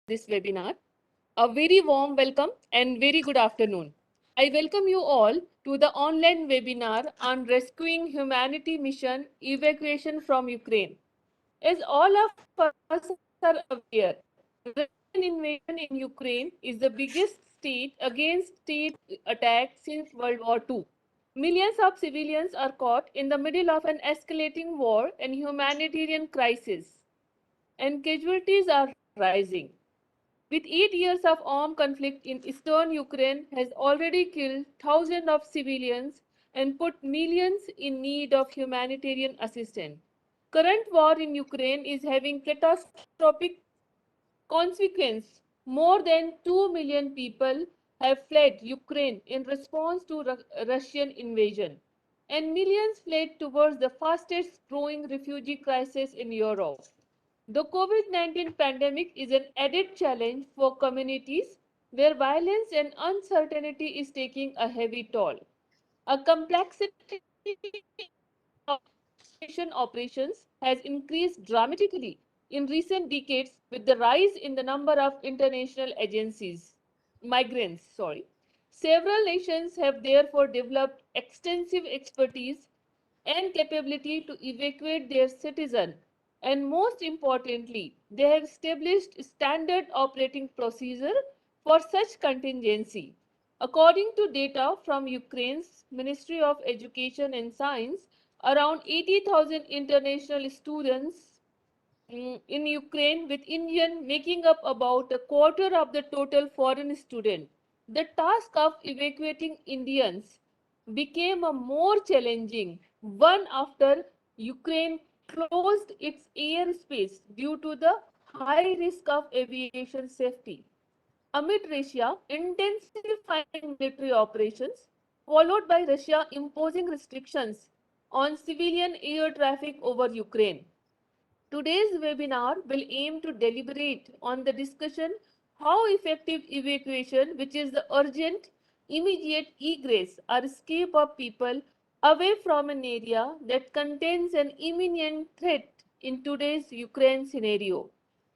this webinar. A very warm welcome and very good afternoon. I welcome you all to the online webinar on rescuing humanity mission evacuation from Ukraine. As all of us are aware, Russian invasion in Ukraine is the biggest state-against-state attack since World War II. Millions of civilians are caught in the middle of an escalating war and humanitarian crisis, and casualties are rising. With 8 years of armed conflict in eastern Ukraine has already killed thousands of civilians and put millions in need of humanitarian assistance. Current war in Ukraine is having catastrophic consequences. More than 2 million people have fled Ukraine in response to Russian invasion, and millions fled towards the fastest growing refugee crisis in Europe. The COVID-19 pandemic is an added challenge for communities where violence and uncertainty is taking a heavy toll. A complexity operations has increased dramatically in recent decades with the rise in the number of international migrants, Several nations have therefore developed extensive expertise and capability to evacuate their citizens, and most importantly, they have established standard operating procedure for such contingency. According to data from Ukraine's Ministry of Education and Science, around 80,000 international students in Ukraine, with Indian making up about a quarter of the total foreign student. The task of evacuating Indians became a more challenging one after Ukraine closed its airspace due to the high risk of aviation safety. Amid Russia intensifying military operations, followed by Russia imposing restrictions on civilian air traffic over Ukraine. Today's webinar will aim to deliberate on the discussion how effective evacuation, which is the urgent, immediate egress or escape of people away from an area that contains an imminent threat in today's Ukraine scenario.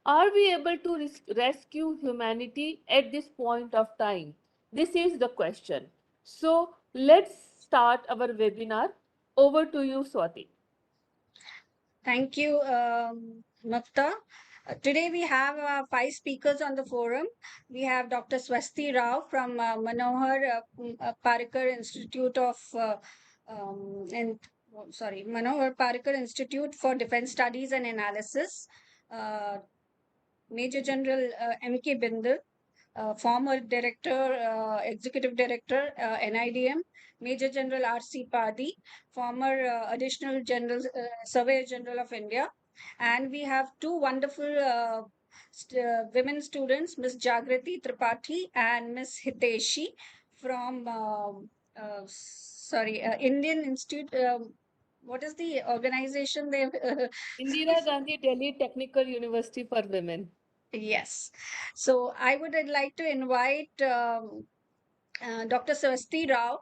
Are we able to rescue humanity at this point of time? This is the question. So let's start our webinar. Over to you, Swati. Thank you, Makta. Today we have five speakers on the forum. We have Dr. Swasti Rao from Parikar Institute of Manohar Parikar Institute for Defense Studies and Analysis. Uh, Major General M.K. Bindal, former director, executive director, NIDM, Major General R.C. Padi, former additional general, surveyor general of India. And we have two wonderful women students, Miss Jagrati Tripathi and Miss Hiteshi from, Indian Institute. What is the organization they Indira Gandhi Delhi Technical University for Women. Yes. So I would like to invite Dr. Swasti Rao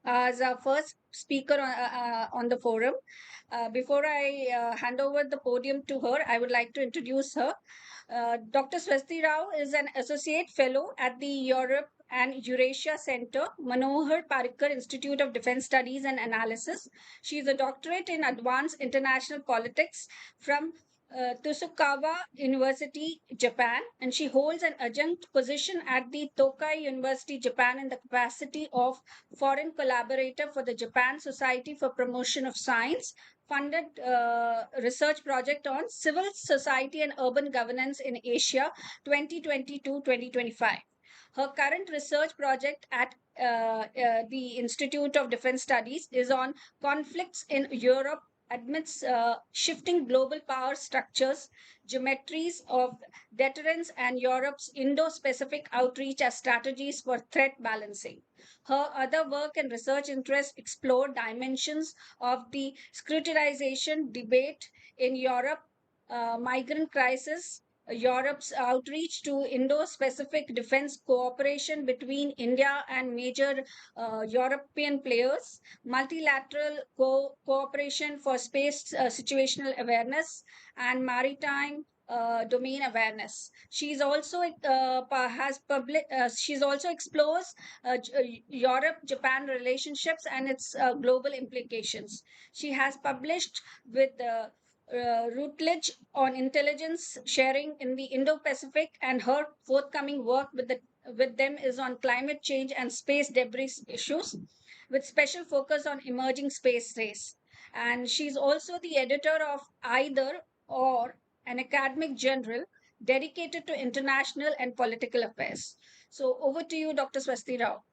as our first speaker on the forum. Before I hand over the podium to her, I would like to introduce her. Dr. Swasti Rao is an associate fellow at the Europe and Eurasia Center, Manohar Parikar Institute of Defense Studies and Analysis. She is a doctorate in advanced international politics from Tsukuba University, Japan, and she holds an adjunct position at the Tokai University, Japan, in the capacity of foreign collaborator for the Japan Society for Promotion of Science, funded research project on civil society and urban governance in Asia 2022-2025. Her current research project at the Institute of Defense Studies is on conflicts in Europe amidst shifting global power structures, geometries of deterrence, and Europe's Indo Pacific outreach as strategies for threat balancing. Her other work and research interests explore dimensions of the scrutinization debate in Europe, migrant crisis, Europe's outreach to Indo Pacific defense cooperation between India and major European players, multilateral cooperation for space situational awareness, and maritime domain awareness. She's also has public. She's also explores Europe-Japan relationships and its global implications. She has published with Routledge on intelligence sharing in the Indo-Pacific, and her forthcoming work with them is on climate change and space debris issues, with special focus on emerging space race. And she's also the editor of Either or, an academic journal dedicated to international and political affairs. So over to you, Dr. Swasti Rao.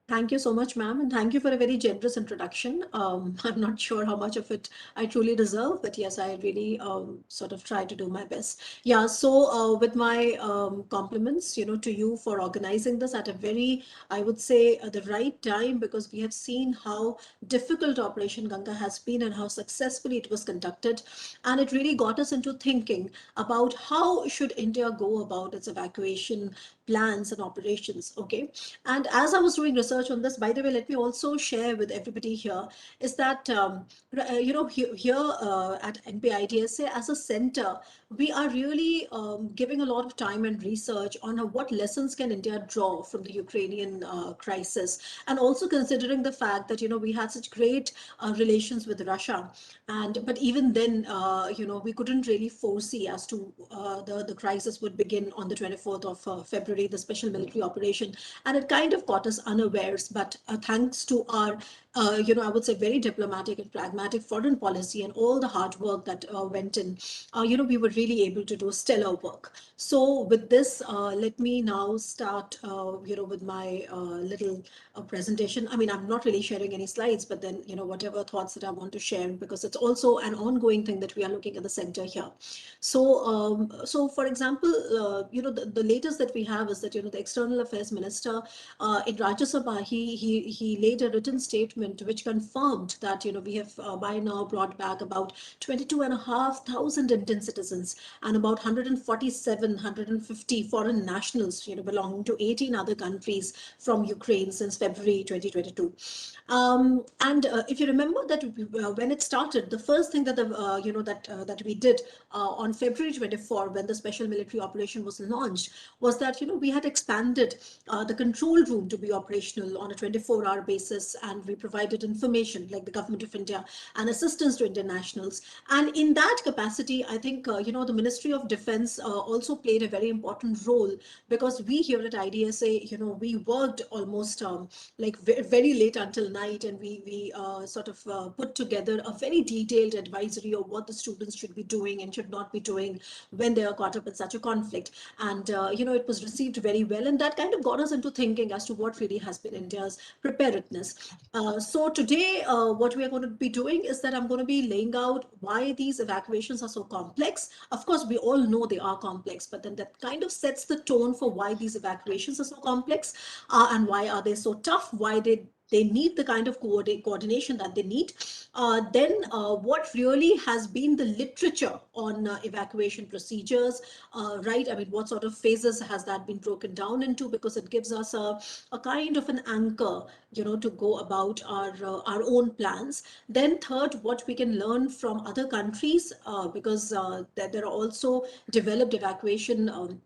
Thank you so much, ma'am, and thank you for a very generous introduction. I'm not sure how much of it I truly deserve, but yes, I really sort of try to do my best. Yeah, so with my compliments, to you for organizing this at a very, I would say, the right time, because we have seen how difficult Operation Ganga has been and how successfully it was conducted, and it really got us into thinking about how should India go about its evacuation plans and operations. Okay, and as I was doing research on this, by the way, let me also share with everybody here is that, here at NPIDSA as a center, we are really giving a lot of time and research on what lessons can India draw from the Ukrainian crisis, and also considering the fact that, we had such great relations with Russia. But even then, we couldn't really foresee as to the crisis would begin on the 24th of February, the special military operation, and it kind of caught us unawares. But thanks to our, I would say, very diplomatic and pragmatic foreign policy and all the hard work that went in, we were really able to do stellar work. So with this, let me now start, with my little presentation. I mean, I'm not really sharing any slides, but then, whatever thoughts that I want to share, because it's also an ongoing thing that we are looking at the center here. So for example, the latest that we have is that, the External Affairs Minister in Rajya Sabha, he laid a written statement which confirmed that, we have by now brought back about 22,500 Indian citizens and about 147, 150 foreign nationals, belonging to 18 other countries from Ukraine since February 2022. And if you remember that when it started, the first thing that that we did on February 24, when the special military operation was launched, was that, we had expanded the control room to be operational on a 24-hour basis, and we provided information like the government of India and assistance to Indian nationals. And in that capacity, I think, the Ministry of Defense also played a very important role, because we here at IDSA, we worked almost like very late until night, and we sort of put together a very detailed advisory of what the students should be doing and should not be doing when they are caught up in such a conflict. And it was received very well, and that kind of got us into thinking as to what really has been India's preparedness. So today, what we are going to be doing is that I'm going to be laying out why these evacuations are so complex. Of course, we all know they are complex, but then that kind of sets the tone for why these evacuations are so complex, and why are they so tough, why they need the kind of coordination that they need. Then what really has been the literature on evacuation procedures, right? I mean, what sort of phases has that been broken down into? Because it gives us a kind of an anchor, to go about our own plans. Then third, what we can learn from other countries, because there are also developed evacuation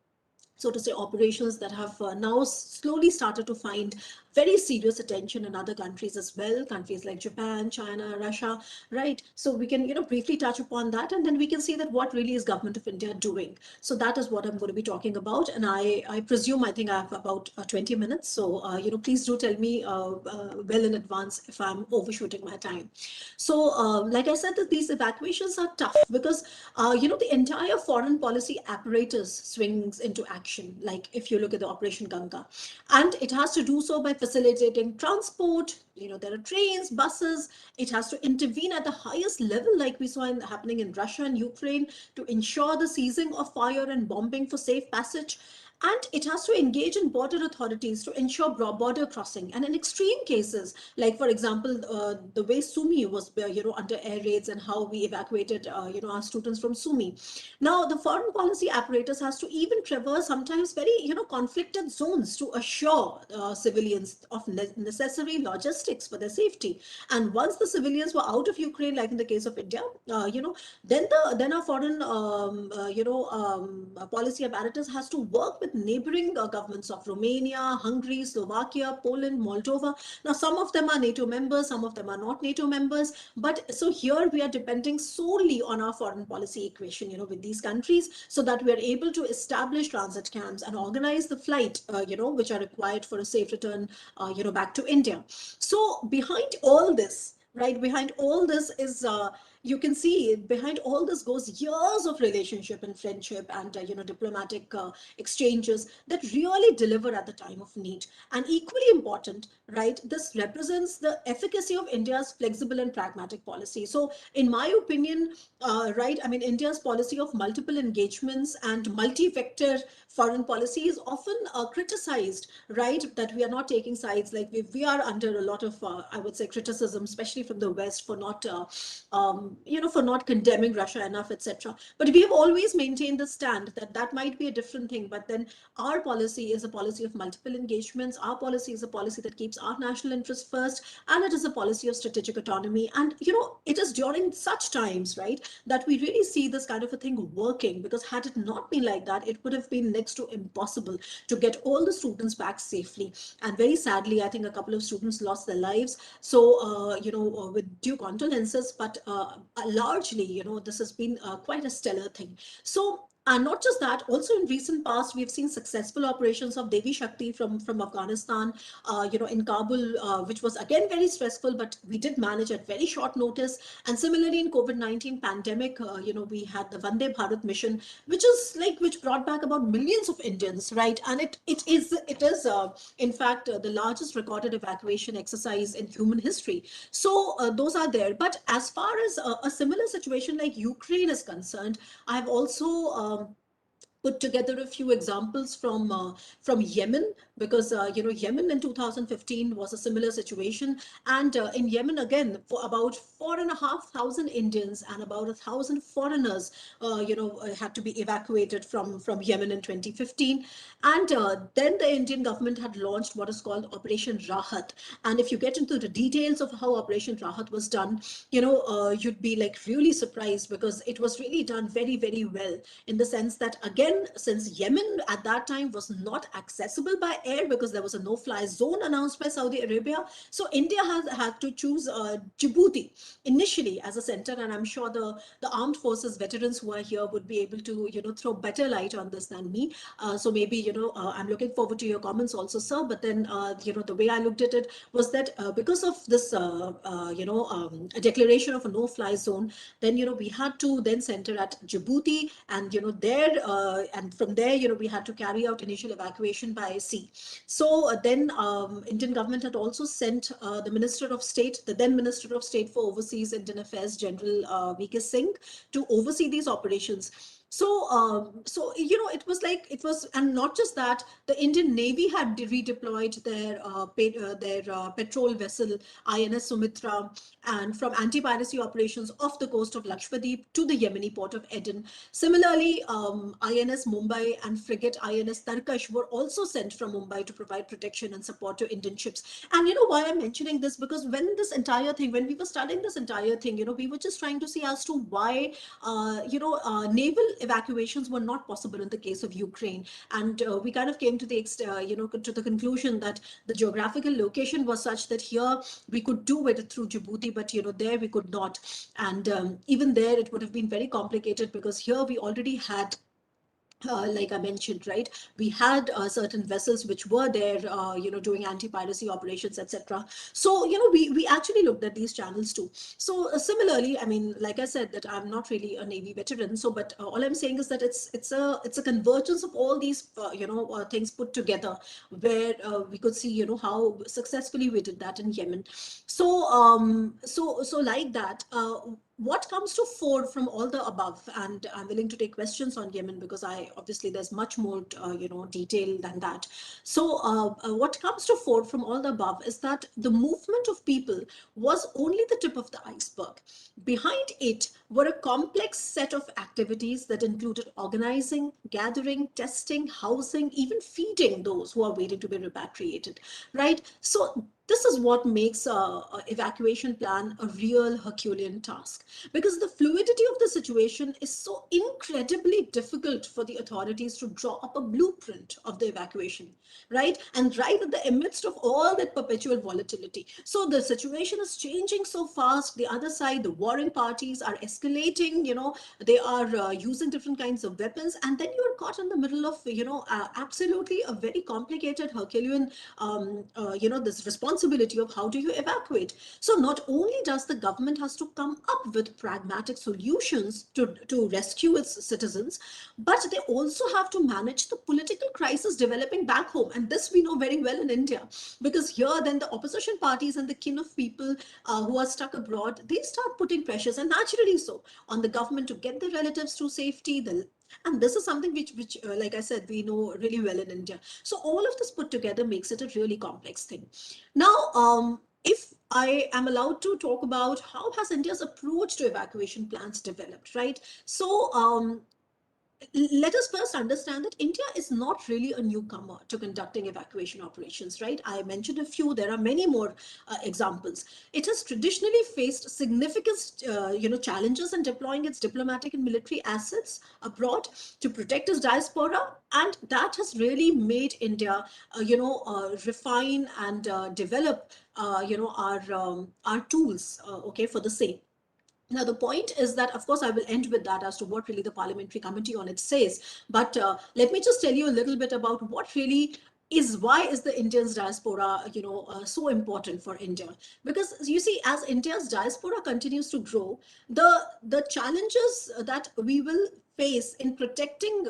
so to say operations that have now slowly started to find very serious attention in other countries as well, countries like Japan, China, Russia, right? So we can, briefly touch upon that, and then we can see that what really is government of India doing. So that is what I'm going to be talking about, and I presume, I think I have about 20 minutes, so please do tell me well in advance if I'm overshooting my time. So like I said, that these evacuations are tough because the entire foreign policy apparatus swings into action. Like if you look at the Operation Ganga, and it has to do so by facilitating transport. There are trains, buses. It has to intervene at the highest level, like we saw happening in Russia and Ukraine, to ensure the ceasing of fire and bombing for safe passage. and it has to engage in border authorities to ensure border crossing. And in extreme cases, like for example, the way Sumi was, under air raids, and how we evacuated, our students from Sumi. Now, the foreign policy apparatus has to even traverse sometimes very, conflicted zones to assure civilians of necessary logistics for their safety. And once the civilians were out of Ukraine, like in the case of India, then our foreign, policy apparatus has to work with neighboring governments of Romania, Hungary, Slovakia, Poland, Moldova. Now, some of them are NATO members, some of them are not NATO members. But so here we are depending solely on our foreign policy equation, with these countries, so that we are able to establish transit camps and organize the flight, which are required for a safe return, back to India. So behind all this, right, behind all this is, you can see behind all this goes years of relationship and friendship and, diplomatic exchanges that really deliver at the time of need. And equally important, right, this represents the efficacy of India's flexible and pragmatic policy. So in my opinion, right, I mean, India's policy of multiple engagements and multi-vector foreign policy is often criticized, right, that we are not taking sides. Like we are under a lot of, I would say, criticism, especially from the West, for not, for not condemning Russia enough, etc. But we have always maintained the stand that that might be a different thing. But then our policy is a policy of multiple engagements. Our policy is a policy that keeps our national interest first, and it is a policy of strategic autonomy. And it is during such times, right, that we really see this kind of a thing working. Because had it not been like that, it would have been next to impossible to get all the students back safely. And very sadly, I think a couple of students lost their lives. So, with due condolences, but largely, this has been quite a stellar thing. So, and not just that, also in recent past, we've seen successful operations of Devi Shakti from Afghanistan, in Kabul, which was again very stressful, but we did manage at very short notice. And similarly, in COVID-19 pandemic, we had the Vande Bharat mission, which brought back about millions of Indians, right? And it is in fact the largest recorded evacuation exercise in human history. So those are there. But as far as a similar situation like Ukraine is concerned, I've also put together a few examples from Yemen, because Yemen in 2015 was a similar situation. And in Yemen again, for about 4,500 Indians and about 1,000 foreigners had to be evacuated from Yemen in 2015. And then the Indian government had launched what is called Operation Rahat. And if you get into the details of how Operation Rahat was done, you'd be like really surprised, because it was really done very, very well, in the sense that, again, since Yemen at that time was not accessible by air because there was a no-fly zone announced by Saudi Arabia, so India has had to choose Djibouti initially as a center. And I'm sure the armed forces veterans who are here would be able to throw better light on this than me. So maybe I'm looking forward to your comments also, sir. But then the way I looked at it was that because of this declaration of a no-fly zone, then we had to then center at Djibouti. And there and from there we had to carry out initial evacuation by sea. So then Indian government had also sent the Minister of State, the then Minister of State for Overseas Indian Affairs, General VK Singh, to oversee these operations. So, it was like it was, and not just that, the Indian Navy had redeployed their patrol vessel INS Sumitra, and from anti-piracy operations off the coast of Lakshadweep to the Yemeni port of Aden. Similarly, INS Mumbai and frigate INS Tarkash were also sent from Mumbai to provide protection and support to Indian ships. And you know why I'm mentioning this? Because when we were studying this entire thing, we were just trying to see as to why, naval evacuations were not possible in the case of Ukraine. And we kind of came to to the conclusion that the geographical location was such that here we could do it through Djibouti, but there we could not. And even there, it would have been very complicated, because here we already had, like I mentioned, right, we had certain vessels which were there, doing anti-piracy operations, etc. So, we actually looked at these channels too. So similarly, I mean, like I said, that I'm not really a Navy veteran. So, but all I'm saying is that it's a convergence of all these, things put together, where we could see, how successfully we did that in Yemen. So, like that. what comes to fore from all the above, and I'm willing to take questions on Yemen because I obviously there's much more detail than that. So what comes to fore from all the above is that the movement of people was only the tip of the iceberg. Behind it were a complex set of activities that included organizing, gathering, testing, housing, even feeding those who are waiting to be repatriated, right? So this is what makes a evacuation plan a real Herculean task, because the fluidity of the situation is so incredibly difficult for the authorities to draw up a blueprint of the evacuation, right? And right at the midst of all that perpetual volatility. So the situation is changing so fast. The other side, the warring parties are escalating, they are using different kinds of weapons. And then you are caught in the middle of, absolutely a very complicated Herculean, this responsibility of how do you evacuate. So not only does the government has to come up with pragmatic solutions to rescue its citizens, but they also have to manage the political crisis developing back home. And this we know very well in India, because here then the opposition parties and the kin of people who are stuck abroad, they start putting pressures, and naturally so, on the government to get the relatives to safety. And this is something which like I said, we know really well in India. So all of this put together makes it a really complex thing. Now, if I am allowed to talk about how has India's approach to evacuation plans developed, right? So let us first understand that India is not really a newcomer to conducting evacuation operations, right? I mentioned a few. There are many more examples. It has traditionally faced significant, challenges in deploying its diplomatic and military assets abroad to protect its diaspora, and that has really made India, refine and develop, our tools, okay, for the same. Now, the point is that, of course, I will end with that as to what really the Parliamentary Committee on it says. But let me just tell you a little bit about what really is why is the Indians diaspora, so important for India. Because you see, as India's diaspora continues to grow, the challenges that we will face in protecting,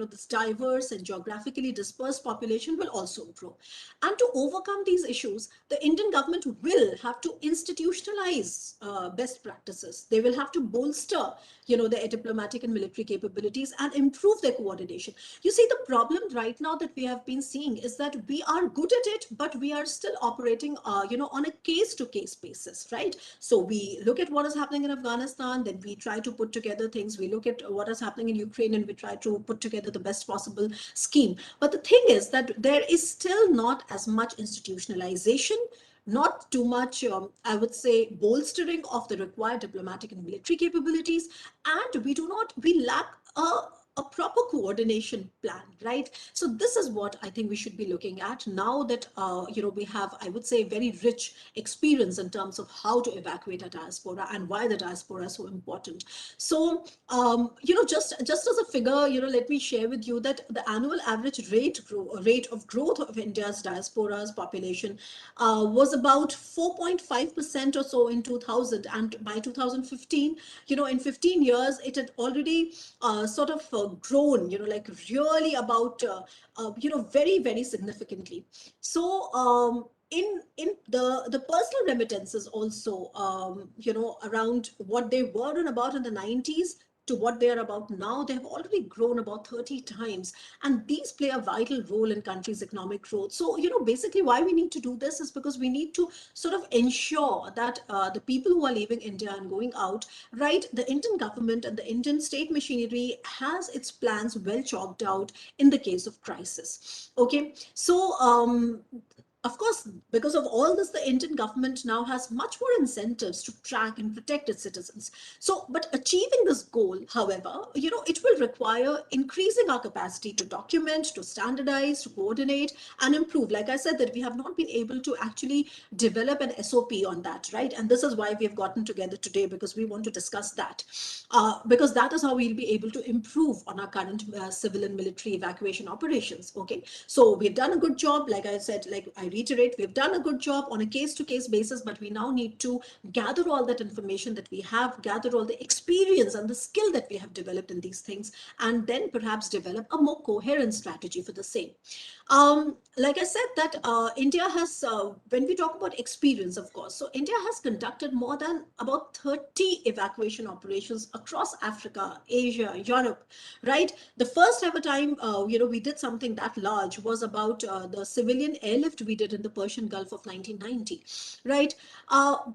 this diverse and geographically dispersed population will also grow. And to overcome these issues, the Indian government will have to institutionalize best practices. They will have to bolster, their diplomatic and military capabilities and improve their coordination. You see, the problem right now that we have been seeing is that we are good at it, but we are still operating, on a case-to-case basis, right? So we look at what is happening in Afghanistan, then we try to put together things. We look at what is happening in Ukraine, and we try to put together the best possible scheme. But the thing is that there is still not as much institutionalization, not too much, I would say, bolstering of the required diplomatic and military capabilities, and we lack a proper coordination plan, right? So this is what I think we should be looking at now that, we have, I would say, very rich experience in terms of how to evacuate a diaspora and why the diaspora is so important. So, just as a figure, let me share with you that the annual average rate of growth of India's diaspora's population was about 4.5% or so in 2000, and by 2015, in 15 years, it had already sort of grown, like really about, very, very significantly. So, in the personal remittances also, around what they were in about in the 90s to what they are about now, they have already grown about 30 times. And these play a vital role in countries' economic growth. So, basically why we need to do this is because we need to sort of ensure that the people who are leaving India and going out, right, the Indian government and the Indian state machinery has its plans well chalked out in the case of crisis. Okay, so of course, because of all this, the Indian government now has much more incentives to track and protect its citizens. So, but achieving this goal, however, it will require increasing our capacity to document, to standardize, to coordinate, and improve. Like I said, that we have not been able to actually develop an SOP on that, right? And this is why we have gotten together today, because we want to discuss that. Because that is how we'll be able to improve on our current civil and military evacuation operations. Okay, so we've done a good job. Like I said, like I reiterate, we've done a good job on a case-to-case basis, but we now need to gather all that information that we have, gather all the experience and the skill that we have developed in these things, and then perhaps develop a more coherent strategy for the same. Like I said, that India has, when we talk about experience, of course, so India has conducted more than about 30 evacuation operations across Africa, Asia, Europe, right? The first ever time, we did something that large was about the civilian airlift we did in the Persian Gulf of 1990, right?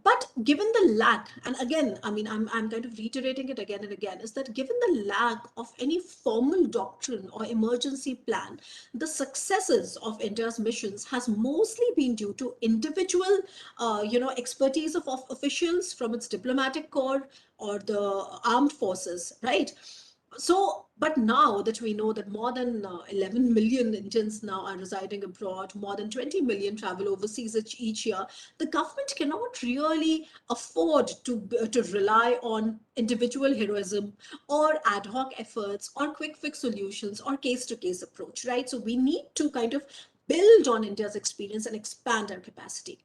But given the lack, and again, I mean, I'm kind of reiterating it again and again, is that given the lack of any formal doctrine or emergency plan, the successes of India's missions has mostly been due to individual, expertise of officials from its diplomatic corps or the armed forces, right? So, but now that we know that more than 11 million Indians now are residing abroad, more than 20 million travel overseas each year, the government cannot really afford to rely on individual heroism or ad hoc efforts or quick fix solutions or case to case approach, right? So we need to kind of build on India's experience and expand our capacity.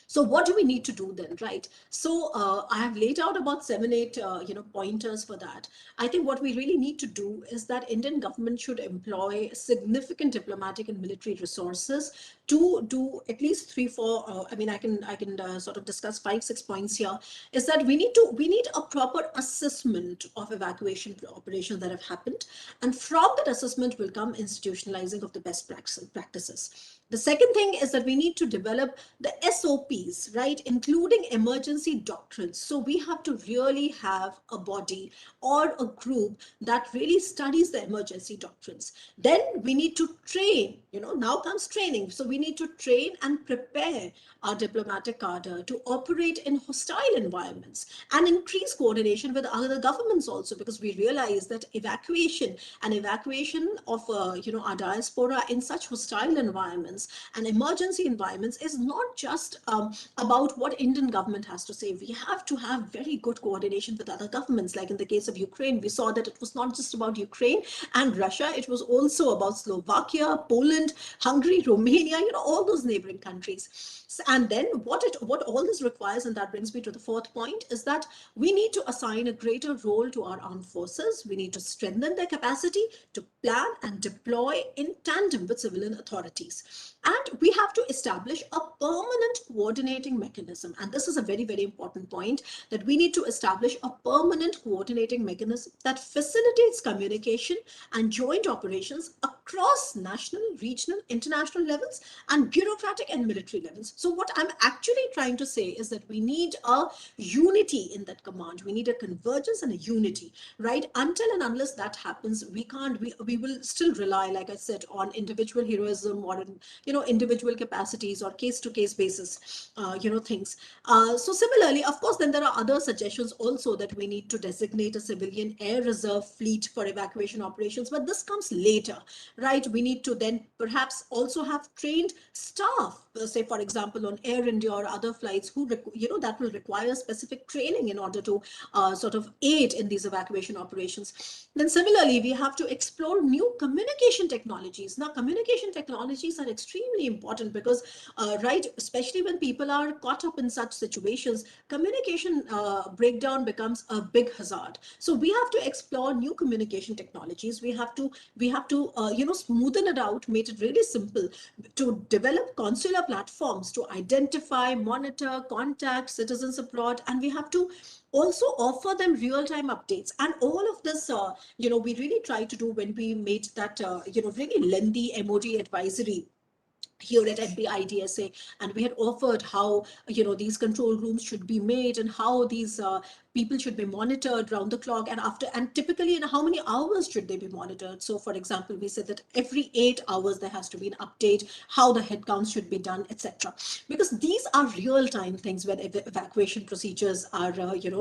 So what do we need to do then, right? So I have laid out about 7 8 pointers for that. I think what we really need to do is that Indian government should employ significant diplomatic and military resources to do at least 3 4 I can sort of discuss 5 6 points here. Is that we need a proper assessment of evacuation operations that have happened, and from that assessment will come institutionalizing of the best practices. The second thing is that we need to develop the SOPs, right, including emergency doctrines. So we have to really have a body or a group that really studies the emergency doctrines. Then we need to train, now comes training. So we need to train and prepare our diplomatic cadre to operate in hostile environments and increase coordination with other governments also, because we realize that evacuation of our diaspora in such hostile environments and emergency environments is not just about what Indian government has to say. We have to have very good coordination with other governments. Like in the case of Ukraine, we saw that it was not just about Ukraine and Russia, it was also about Slovakia, Poland, Hungary, Romania, all those neighboring countries. And then what all this requires, and that brings me to the fourth point, is that we need to assign a greater role to our armed forces. We need to strengthen their capacity to plan and deploy in tandem with civilian authorities. And we have to establish a permanent coordinating mechanism. And this is a very, very important point, that we need to establish a permanent coordinating mechanism that facilitates communication and joint operations across national, regional, international levels and bureaucratic and military levels. So what I'm actually trying to say is that we need a unity in that command. We need a convergence and a unity, right? Until and unless that happens, we will still rely, like I said, on individual heroism or individual capacities or case to case basis, things. So similarly, of course, then there are other suggestions also, that we need to designate a civilian air reserve fleet for evacuation operations, but this comes later, right? We need to then perhaps also have trained staff, say for example on Air India or other flights, who that will require specific training in order to sort of aid in these evacuation operations. Then similarly, we have to explore new communication technologies. Now, communication technologies are extremely important because, right, especially when people are caught up in such situations, communication breakdown becomes a big hazard. So we have to explore new communication technologies. We have to smoothen it out, make it really simple, to develop consular platforms to identify, monitor, contact citizens abroad, and we have to also offer them real-time updates. And all of this, we really try to do when we made that, really lengthy MOD advisory here at NBIDSA, and we had offered how these control rooms should be made, and how these people should be monitored round the clock, and typically in how many hours should they be monitored. So for example, we said that every 8 hours there has to be an update, how the head counts should be done, etc. Because these are real-time things when evacuation procedures are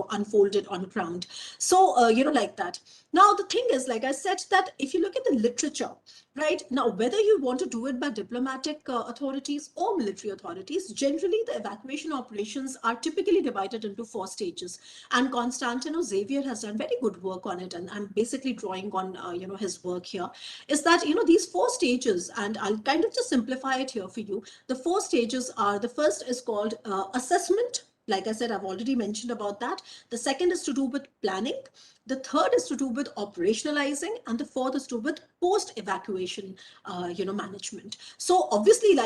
unfolded on ground. So like that. Now the thing is, like I said, that if you look at the literature, right now, whether you want to do it by diplomatic authorities or military authorities, generally the evacuation operations are typically divided into 4 stages. And Constantino Xavier has done very good work on it. And I'm basically drawing on, his work here. Is that, these 4 stages, and I'll kind of just simplify it here for you. The 4 stages are, the first is called assessment. Like I said, I've already mentioned about that. The second is to do with planning. The third is to do with operationalizing, and the fourth is to do with post-evacuation, management. So obviously,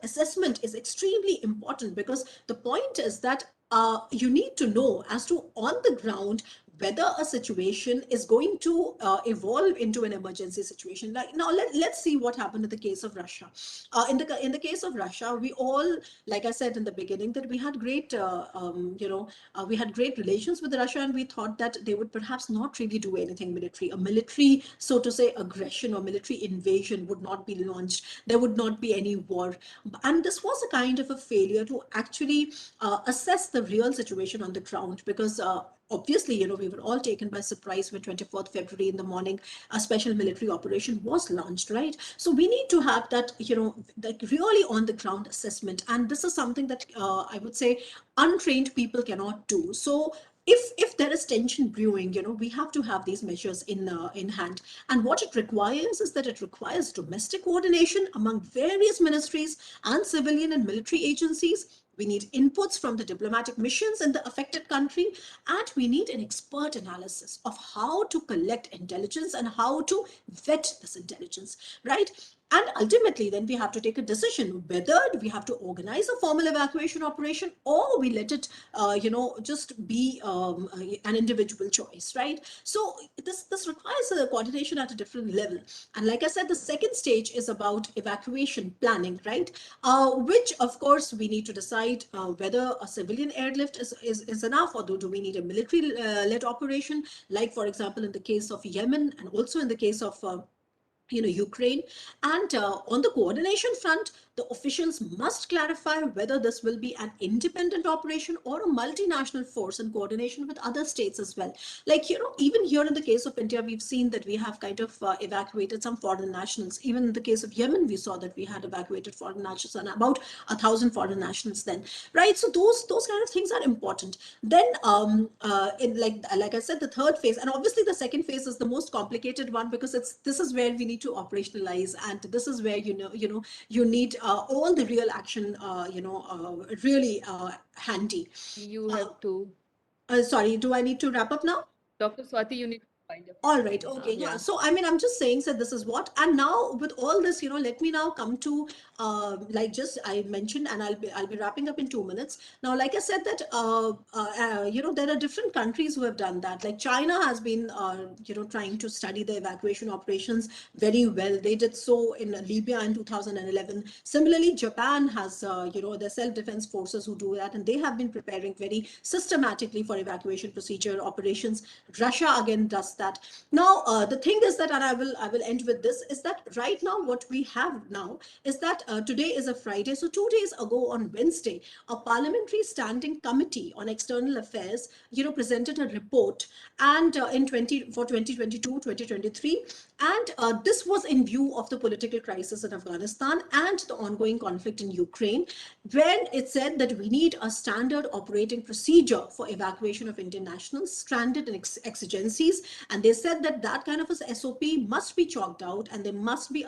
assessment is extremely important, because the point is that you need to know as to on the ground whether a situation is going to evolve into an emergency situation. Like now, let's see what happened in the case of Russia. In the case of Russia, we all, like I said in the beginning, that we had great relations with Russia, and we thought that they would perhaps not really do anything military. A military, so to say, aggression or military invasion would not be launched. There would not be any war, and this was a kind of a failure to actually assess the real situation on the ground, because obviously, we were all taken by surprise when 24th February in the morning, a special military operation was launched, right? So we need to have that, like really on the ground assessment. And this is something that I would say untrained people cannot do. So if there is tension brewing, we have to have these measures in hand. And what it requires is that it requires domestic coordination among various ministries and civilian and military agencies. We need inputs from the diplomatic missions in the affected country, and we need an expert analysis of how to collect intelligence and how to vet this intelligence, right? And ultimately, then we have to take a decision whether we have to organize a formal evacuation operation, or we let it, just be an individual choice, right? So this requires a coordination at a different level. And like I said, the second stage is about evacuation planning, right? Which, of course, we need to decide whether a civilian airlift is enough, or do we need a military led operation, like, for example, in the case of Yemen, and also in the case of Ukraine. And on the coordination front, the officials must clarify whether this will be an independent operation or a multinational force in coordination with other states as well. Like, even here in the case of India, we've seen that we have kind of evacuated some foreign nationals. Even in the case of Yemen, we saw that we had evacuated foreign nationals, and about 1,000 foreign nationals then, right? So those kind of things are important. Then, in like I said, the third phase, and obviously the second phase is the most complicated one, because this is where we need to operationalize, and this is where you need all the real action, really handy. You Uh, have to, Sorry, do I need to wrap up now? Dr. Swati, you need to wind up All now. right. Okay. Yeah. Yeah. So, I mean, I'm just saying that this is what, and now with all this, let me now come to, like just I mentioned, and I'll be wrapping up in 2 minutes. Now, like I said that, there are different countries who have done that. Like China has been, trying to study the evacuation operations very well. They did so in Libya in 2011. Similarly, Japan has, their self-defense forces who do that, and they have been preparing very systematically for evacuation procedure operations. Russia again does that. Now, the thing is that, and I will end with this, is that right now what we have now is that today is a Friday. So 2 days ago on Wednesday, a parliamentary standing committee on external affairs, presented a report, and in 2022-2023, and this was in view of the political crisis in Afghanistan and the ongoing conflict in Ukraine, when it said that we need a standard operating procedure for evacuation of Indian nationals stranded in exigencies. And they said that that kind of a SOP must be chalked out, and they must be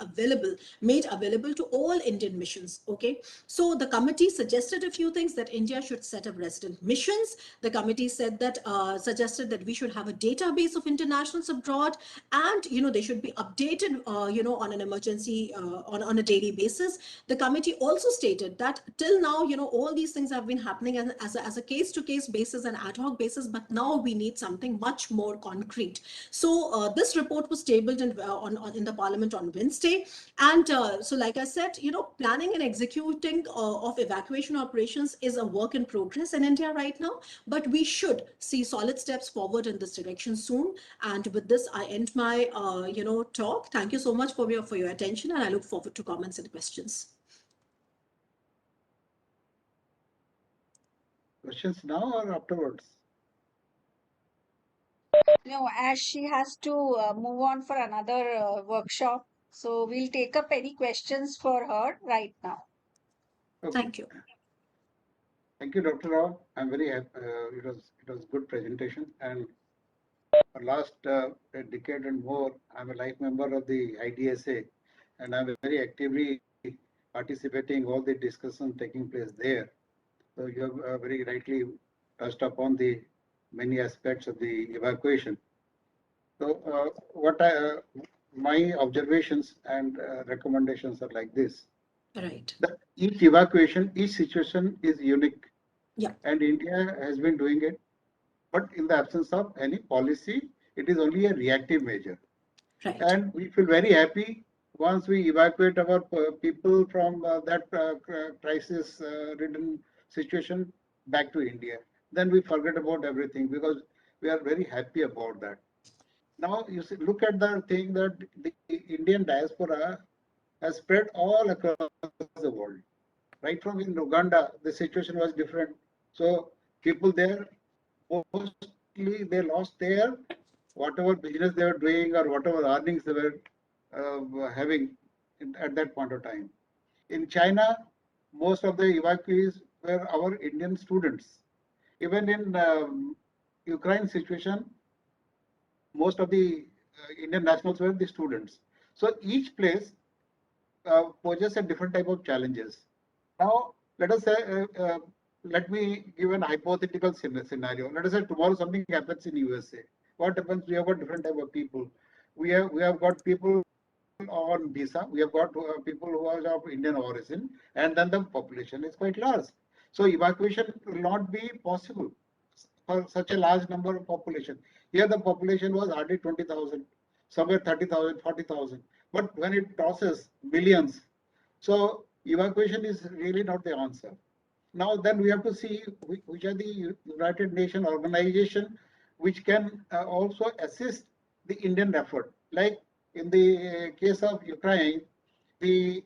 made available to all Indian missions. Okay. So the committee suggested a few things: that India should set up resident missions. The committee said that, suggested that we should have a database of internationals abroad, and they should be updated, on an emergency, on a daily basis. The committee also stated that till now, all these things have been happening as a case to case basis and ad hoc basis, but now we need something much more concrete. So this report was tabled in the parliament on Wednesday. And so, like I said, planning and executing of evacuation operations is a work in progress in India right now, but we should see solid steps forward in this direction soon. And with this, I end my, talk. Thank you so much for your attention, and I look forward to comments and questions. Questions now or afterwards? No, as she has to move on for another workshop. So we'll take up any questions for her right now. Okay. Thank you. Thank you, Dr. Rao. I'm very happy. It was good presentation. And for last a decade and more, I'm a life member of the IDSA, and I'm very actively participating all the discussion taking place there. So you have very rightly touched upon the many aspects of the evacuation. So my observations and recommendations are like this. Right. That each evacuation, each situation is unique, Yeah. and India has been doing it. But in the absence of any policy, it is only a reactive measure. Right. And we feel very happy once we evacuate our people from that crisis-ridden situation back to India. Then we forget about everything because we are very happy about that. Now you see, look at the thing that the Indian diaspora has spread all across the world. Right from in Uganda, the situation was different. So people there, mostly they lost their whatever business they were doing or whatever earnings they were having at that point of time. In China, most of the evacuees were our Indian students. Even in Ukraine situation, most of the Indian nationals were the students. So each place poses a different type of challenges. Now, let us say, let me give an hypothetical scenario. Let us say tomorrow something happens in USA. What happens? We have got different type of people. We have got people on visa. We have got people who are of Indian origin, and then the population is quite large. So evacuation will not be possible for such a large number of population. Here the population was hardly 20,000, somewhere 30,000, 40,000. But when it crosses millions, so evacuation is really not the answer. Now then we have to see which are the United Nations organization which can also assist the Indian effort. Like in the case of Ukraine, the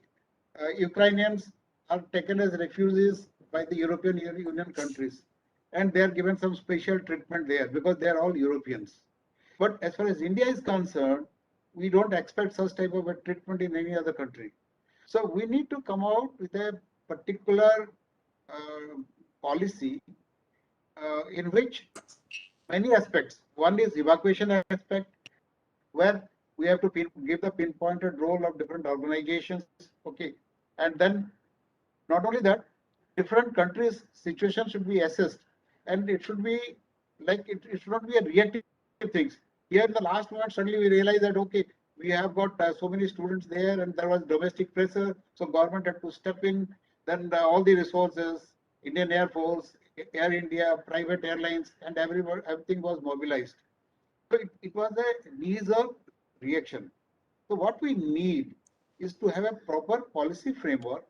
Ukrainians are taken as refugees by the European Union countries, and they are given some special treatment there because they are all Europeans. But as far as India is concerned, we don't expect such type of a treatment in any other country. So we need to come out with a particular policy in which many aspects. One is evacuation aspect, where we have to give the pinpointed role of different organizations. Okay, and then not only that, different countries' situation should be assessed, and it should be like it should not be a reactive things. Here in the last moment, suddenly we realize that okay, we have got so many students there, and there was domestic pressure, so government had to step in. Then all the resources, Indian Air Force, Air India, private airlines, and everything was mobilized. So it was a knee-jerk reaction. So what we need is to have a proper policy framework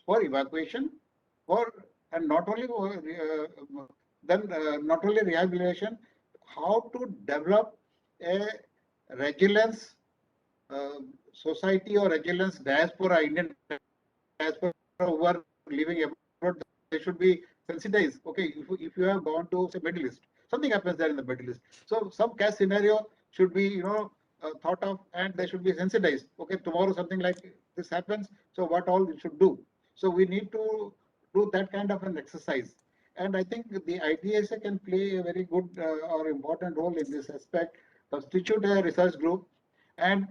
for evacuation, for and not only not only rehabilitation, how to develop a resilience society or resilience diaspora, Indian diaspora who are living abroad, they should be sensitized. Okay, if you have gone to say Middle East, something happens there in the Middle East. So some case scenario should be thought of, and they should be sensitized. Okay, tomorrow something like this happens, so what all we should do. So we need to do that kind of an exercise. And I think the IDSA can play a very good or important role in this aspect. Constitute a research group and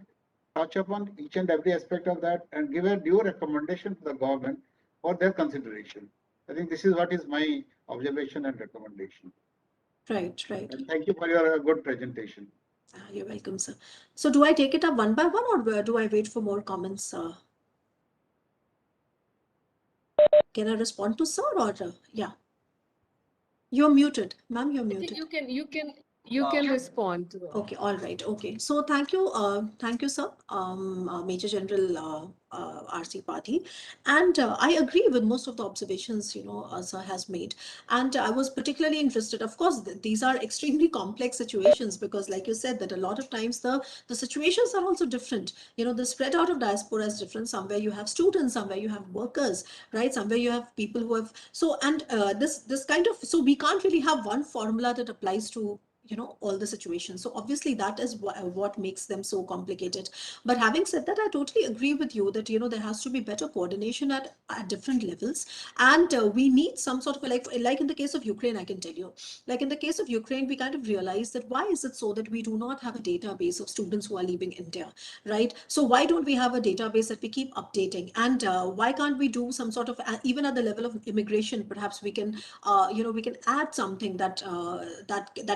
touch upon each and every aspect of that and give a due recommendation to the government for their consideration. I think this is what is my observation and recommendation. Right. Right. And thank you for your good presentation. You're welcome, sir. So do I take it up one by one, or do I wait for more comments? Can I respond to sir, or yeah? You're muted, ma'am. You're I think muted. you can respond to Okay, all right. Okay. So thank you, sir, Major General RC Pathi. And I agree with most of the observations, sir has made. And I was particularly interested, of course, these are extremely complex situations because, like you said, that a lot of times the situations are also different. The spread out of diaspora is different. Somewhere you have students, somewhere you have workers, right? Somewhere you have people who have, so, and this kind of, so we can't really have one formula that applies to all the situations. So obviously that is what makes them so complicated. But having said that, I totally agree with you that there has to be better coordination at different levels. And we need some sort of like in the case of Ukraine, I can tell you, like in the case of Ukraine, we kind of realized that why is it so that we do not have a database of students who are leaving India, right? So why don't we have a database that we keep updating? And why can't we do some sort of even at the level of immigration, perhaps we can we can add something that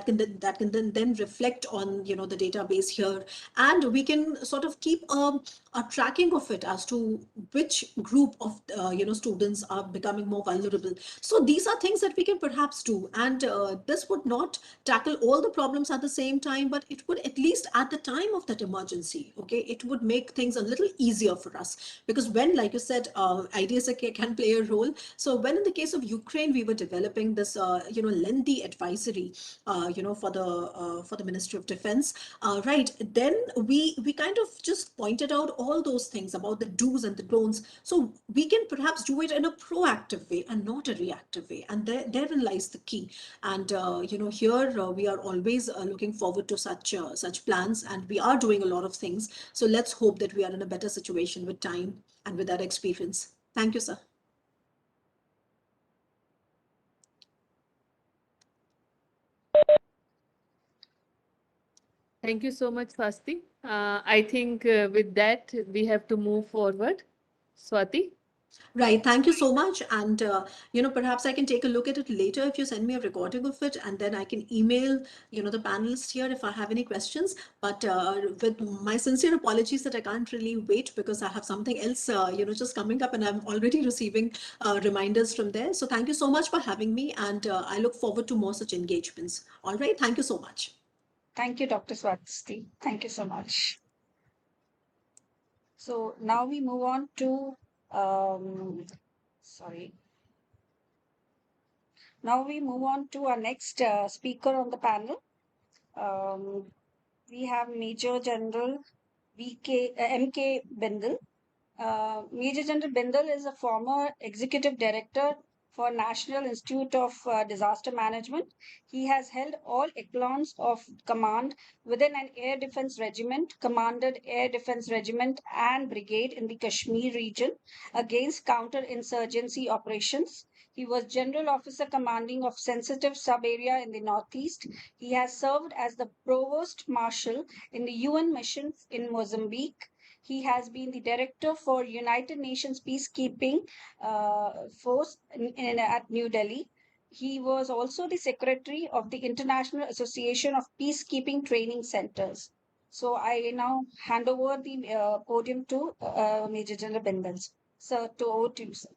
can then reflect on the database here, and we can sort of keep a tracking of it as to which group of students are becoming more vulnerable. So these are things that we can perhaps do, and this would not tackle all the problems at the same time, but it would at least at the time of that emergency, okay, it would make things a little easier for us. Because when, like you said, ideas can play a role. So when in the case of Ukraine we were developing this lengthy advisory for the Ministry of Defense, right, then we kind of just pointed out all those things about the do's and the don'ts, so we can perhaps do it in a proactive way and not a reactive way, and therein lies the key. And here we are always looking forward to such plans, and we are doing a lot of things. So let's hope that we are in a better situation with time and with that experience. Thank you, sir. Thank you so much, Swasti. I think with that, we have to move forward. Swati? Right. Thank you so much. And, perhaps I can take a look at it later if you send me a recording of it, and then I can email, the panelists here if I have any questions. But with my sincere apologies that I can't really wait because I have something else, just coming up, and I'm already receiving reminders from there. So thank you so much for having me. And I look forward to more such engagements. All right. Thank you so much. Thank you, Dr. Swasti. Thank you so much. So now we move on to, sorry. Now we move on to our next speaker on the panel. Um, we have Major General MK Bindal. Major General Bindal is a former executive director for National Institute of Disaster Management. He has held all echelons of command within an air defense regiment, commanded air defense regiment and brigade in the Kashmir region against counter-insurgency operations. He was General Officer Commanding of sensitive sub-area in the Northeast. He has served as the Provost Marshal in the UN mission in Mozambique. He has been the director for United Nations Peacekeeping Force at New Delhi. He was also the secretary of the International Association of Peacekeeping Training Centers. So I now hand over the podium to Major General Bindals. Sir, over to you, sir.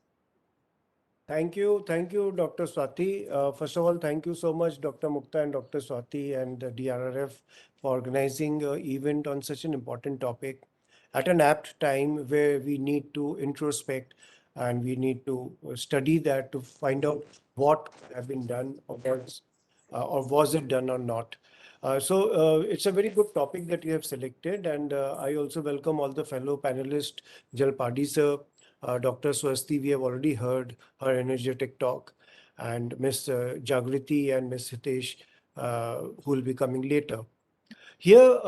Thank you, Dr. Swati. First of all, thank you so much, Dr. Mukta and Dr. Swati and DRRF for organizing an event on such an important topic at an apt time where we need to introspect and we need to study that to find out what have been done or was it done or not. It's a very good topic that you have selected, and I also welcome all the fellow panelists, Jalpadi sir, Dr. Swasti, we have already heard her energetic talk, and Ms. Jagriti and Ms. Hitesh, who will be coming later. Here,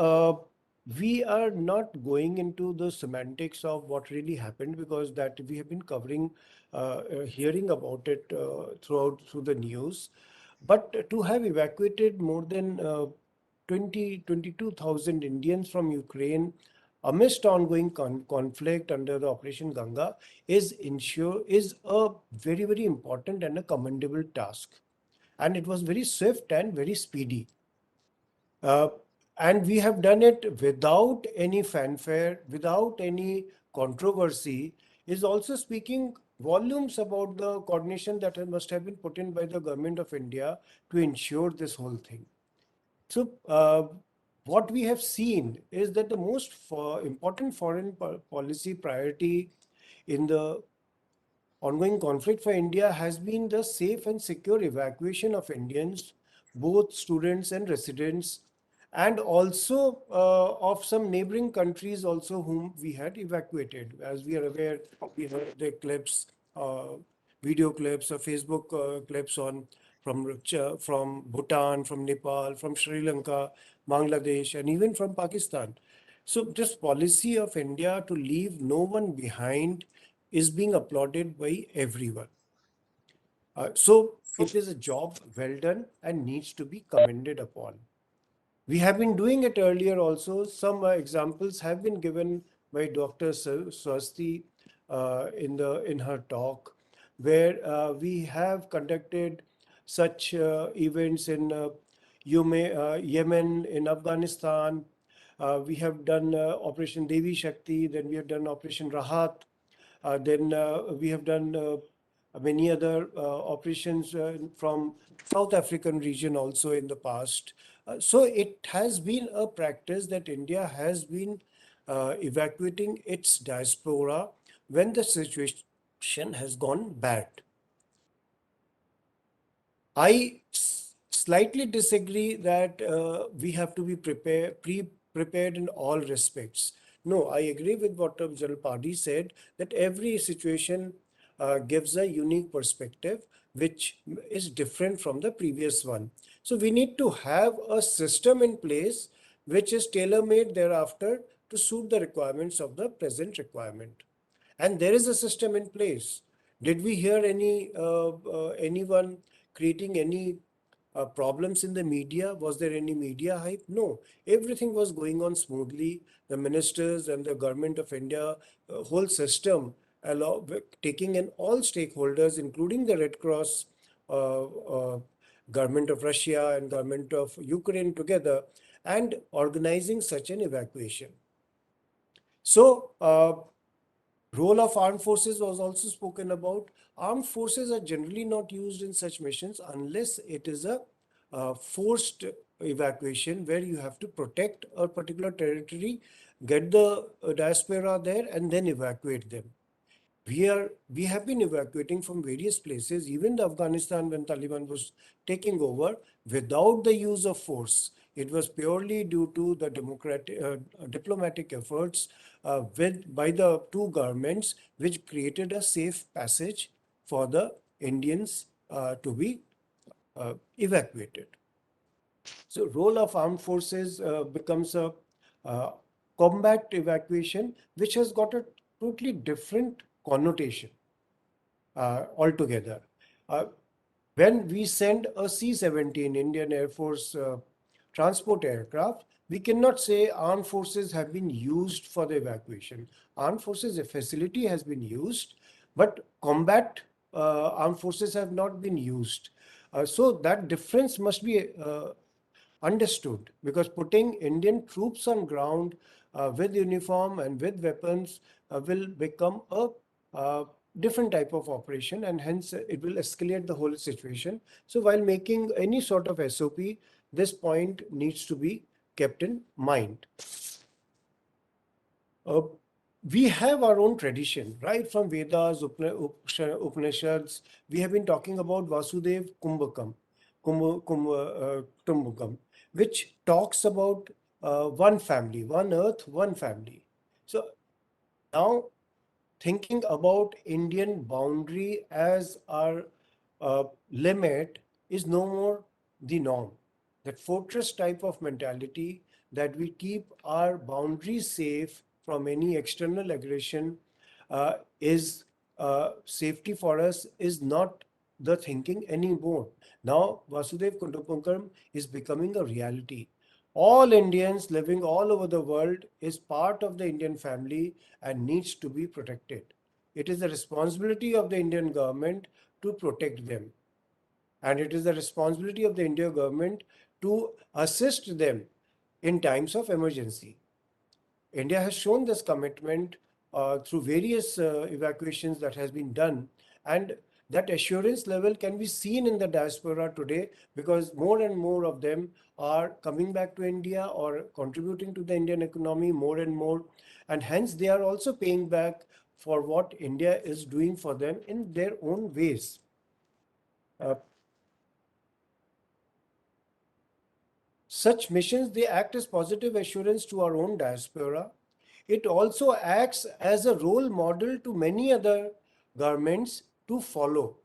we are not going into the semantics of what really happened because that we have been covering, hearing about it through the news. But to have evacuated more than 22,000 Indians from Ukraine amidst ongoing conflict under the Operation Ganga is a very important and a commendable task. And it was very swift and very speedy. Uh, and we have done it without any fanfare, without any controversy, is also speaking volumes about the coordination that must have been put in by the government of India to ensure this whole thing. So, what we have seen is that the most important foreign policy priority in the ongoing conflict for India has been the safe and secure evacuation of Indians, both students and residents, and also of some neighboring countries also whom we had evacuated. As we are aware, we heard the clips, video clips or Facebook clips on from Bhutan, from Nepal, from Sri Lanka, Bangladesh, and even from Pakistan. So this policy of India to leave no one behind is being applauded by everyone. So it is a job well done and needs to be commended upon. We have been doing it earlier also. Some examples have been given by Dr. Swasti in her talk, where we have conducted such events in Yemen, in Afghanistan. We have done Operation Devi Shakti, then we have done Operation Rahat, then we have done many other operations from South African region also in the past. So it has been a practice that India has been evacuating its diaspora when the situation has gone bad. I slightly disagree that we have to be prepared in all respects. No, I agree with what General Padi said, that every situation gives a unique perspective which is different from the previous one. So we need to have a system in place which is tailor-made thereafter to suit the requirements of the present requirement. And there is a system in place. Did we hear anyone creating any problems in the media? Was there any media hype? No, everything was going on smoothly. The ministers and the government of India, whole system, taking in all stakeholders, including the Red Cross, government of Russia and government of Ukraine together, and organizing such an evacuation. So, role of armed forces was also spoken about. Armed forces are generally not used in such missions unless it is a forced evacuation where you have to protect a particular territory, get the diaspora there, and then evacuate them. We have been evacuating from various places, even the Afghanistan when Taliban was taking over, without the use of force. It was purely due to the diplomatic efforts by the two governments, which created a safe passage for the Indians to be evacuated. So role of armed forces becomes a uh, combat evacuation, which has got a totally different connotation altogether. Uh, when we send a C-17 Indian Air Force transport aircraft, we cannot say armed forces have been used for the evacuation. Armed forces, a facility has been used, but combat armed forces have not been used. So that difference must be understood, because putting Indian troops on ground with uniform and with weapons will become a different type of operation, and hence it will escalate the whole situation. So while making any sort of SOP, this point needs to be kept in mind. Uh, we have our own tradition, right? From Vedas, Upanishads, we have been talking about Vasudev Kumbhakam, which talks about one family, one earth, one family. So now thinking about Indian boundary as our limit is no more the norm. That fortress type of mentality, that we keep our boundaries safe from any external aggression, is safety for us is not the thinking anymore. Now, Vasudev Kutumbakam is becoming a reality. All Indians living all over the world is part of the Indian family and needs to be protected. It is the responsibility of the Indian government to protect them. And it is the responsibility of the Indian government to assist them in times of emergency. India has shown this commitment through various evacuations that has been done, and that assurance level can be seen in the diaspora today, because more and more of them are coming back to India or contributing to the Indian economy more and more, and hence they are also paying back for what India is doing for them in their own ways. Uh, Such missions, they act as positive assurance to our own diaspora. It also acts as a role model to many other governments to follow.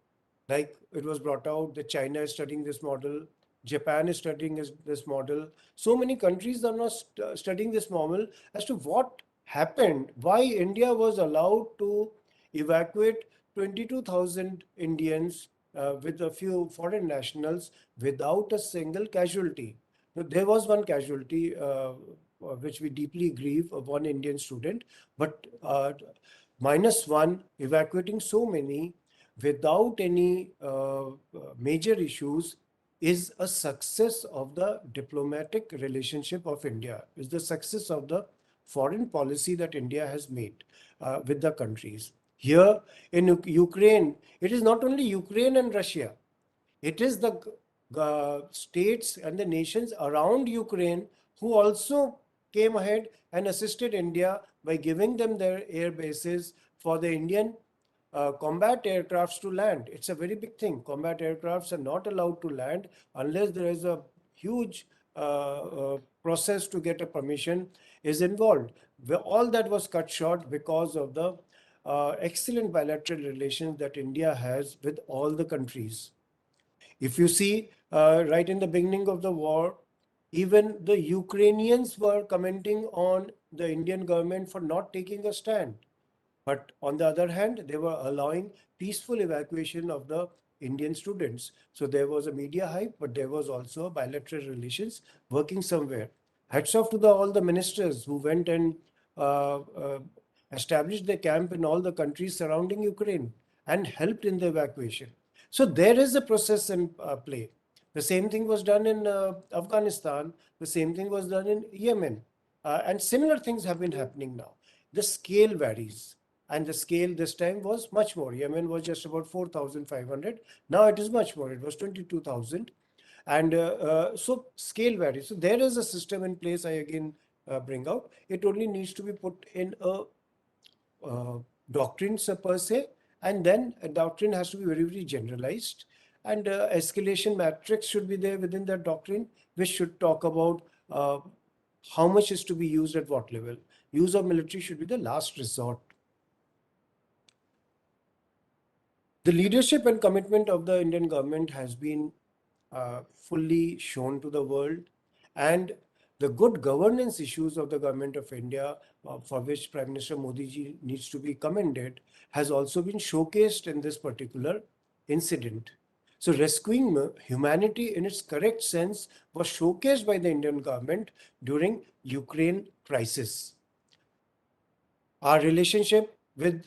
Like it was brought out that China is studying this model, Japan is studying this model. So many countries are now studying this model as to what happened, why India was allowed to evacuate 22,000 Indians with a few foreign nationals without a single casualty. There was one casualty which we deeply grieve of one Indian student, but minus one evacuating so many without any major issues is a success of the diplomatic relationship of India, is the success of the foreign policy that India has made with the countries. Here in Ukraine, it is not only Ukraine and Russia, it is the states and the nations around Ukraine who also came ahead and assisted India by giving them their air bases for the Indian combat aircrafts to land. It's a very big thing. Combat aircrafts are not allowed to land unless there is a huge process to get a permission is involved. All that was cut short because of the excellent bilateral relations that India has with all the countries. If you see, right in the beginning of the war, even the Ukrainians were commenting on the Indian government for not taking a stand. But on the other hand, they were allowing peaceful evacuation of the Indian students. So there was a media hype, but there was also bilateral relations working somewhere. Hats off to all the ministers who went and established their camp in all the countries surrounding Ukraine and helped in the evacuation. So there is a process in play. The same thing was done in Afghanistan. The same thing was done in Yemen. And similar things have been happening now. The scale varies. And the scale this time was much more. Yemen was just about 4,500. Now it is much more. It was 22,000. And so scale varies. So there is a system in place, I again bring out. It only needs to be put in a doctrine per se, and then a doctrine has to be very, very generalized. And escalation matrix should be there within that doctrine, which should talk about how much is to be used at what level. Use of military should be the last resort. The leadership and commitment of the Indian government has been fully shown to the world, and the good governance issues of the government of India, for which Prime Minister Modi ji needs to be commended, has also been showcased in this particular incident. So rescuing humanity in its correct sense was showcased by the Indian government during Ukraine crisis. Our relationship with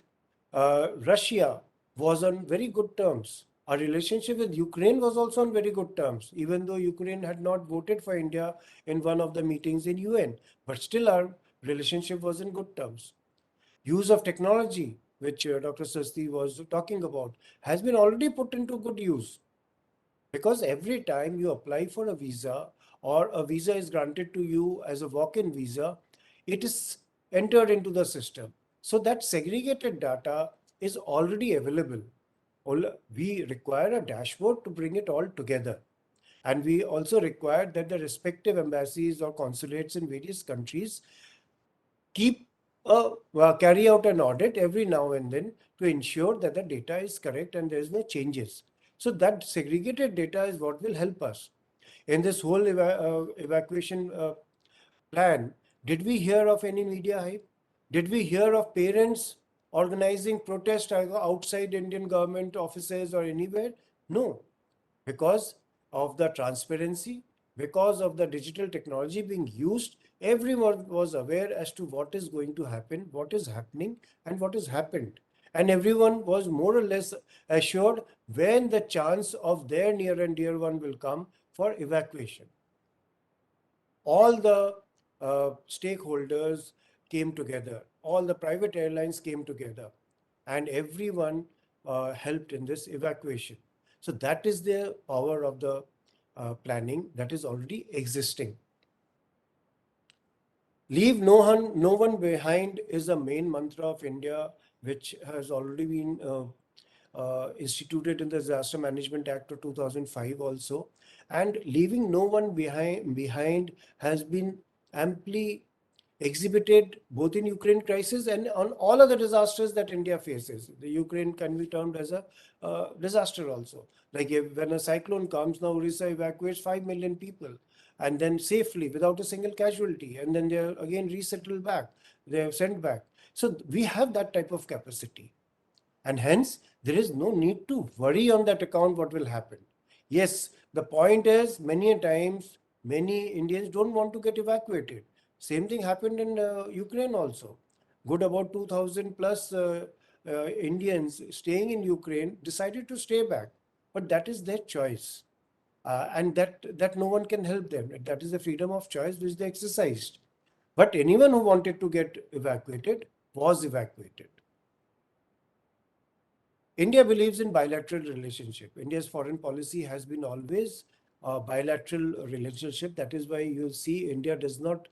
Russia was on very good terms. Our relationship with Ukraine was also on very good terms, even though Ukraine had not voted for India in one of the meetings in UN. But still, our relationship was in good terms. Use of technology, which Dr. Sasti was talking about, has been already put into good use. Because every time you apply for a visa or a visa is granted to you as a walk-in visa, it is entered into the system. So that segregated data is already available. We require a dashboard to bring it all together. And we also require that the respective embassies or consulates in various countries keep carry out an audit every now and then to ensure that the data is correct and there is no changes. So that segregated data is what will help us in this whole evacuation plan. Did we hear of any media hype? Did we hear of parents organizing protest outside Indian government offices or anywhere? No, because of the transparency, because of the digital technology being used, everyone was aware as to what is going to happen, what is happening, and what has happened. And everyone was more or less assured when the chance of their near and dear one will come for evacuation. All the stakeholders came together, all the private airlines came together, and everyone helped in this evacuation. So that is the power of the planning that is already existing. Leave no one behind is the main mantra of India, which has already been instituted in the Disaster Management Act of 2005 also. And leaving no one behind has been amply exhibited both in Ukraine crisis and on all other disasters that India faces. The Ukraine can be termed as a disaster also. Like when a cyclone comes, now Orissa evacuates 5 million people and then safely without a single casualty, and then they're again resettled back, they're sent back. So we have that type of capacity. And hence, there is no need to worry on that account what will happen. Yes, the point is many a times, many Indians don't want to get evacuated. Same thing happened in Ukraine also. Good about 2000 plus Indians staying in Ukraine decided to stay back. But that is their choice. And that no one can help them. That is the freedom of choice which they exercised. But anyone who wanted to get evacuated was evacuated. India believes in bilateral relationship. India's foreign policy has been always a bilateral relationship. That is why you'll see India does not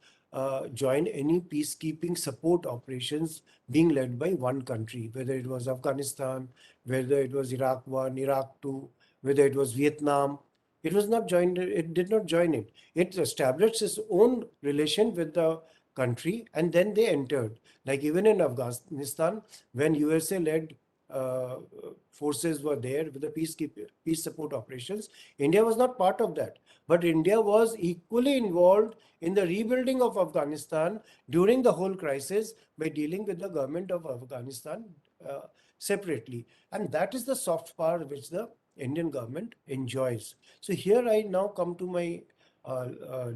join any peacekeeping support operations being led by one country, whether it was Afghanistan, whether it was Iraq 1, Iraq 2, whether it was Vietnam. It was not joined, it did not join it. It established its own relation with the country and then they entered. Like even in Afghanistan, when USA led uh, forces were there with the peace support operations. India was not part of that, but India was equally involved in the rebuilding of Afghanistan during the whole crisis by dealing with the government of Afghanistan uh, separately, and that is the soft power which the Indian government enjoys. So here I now come to my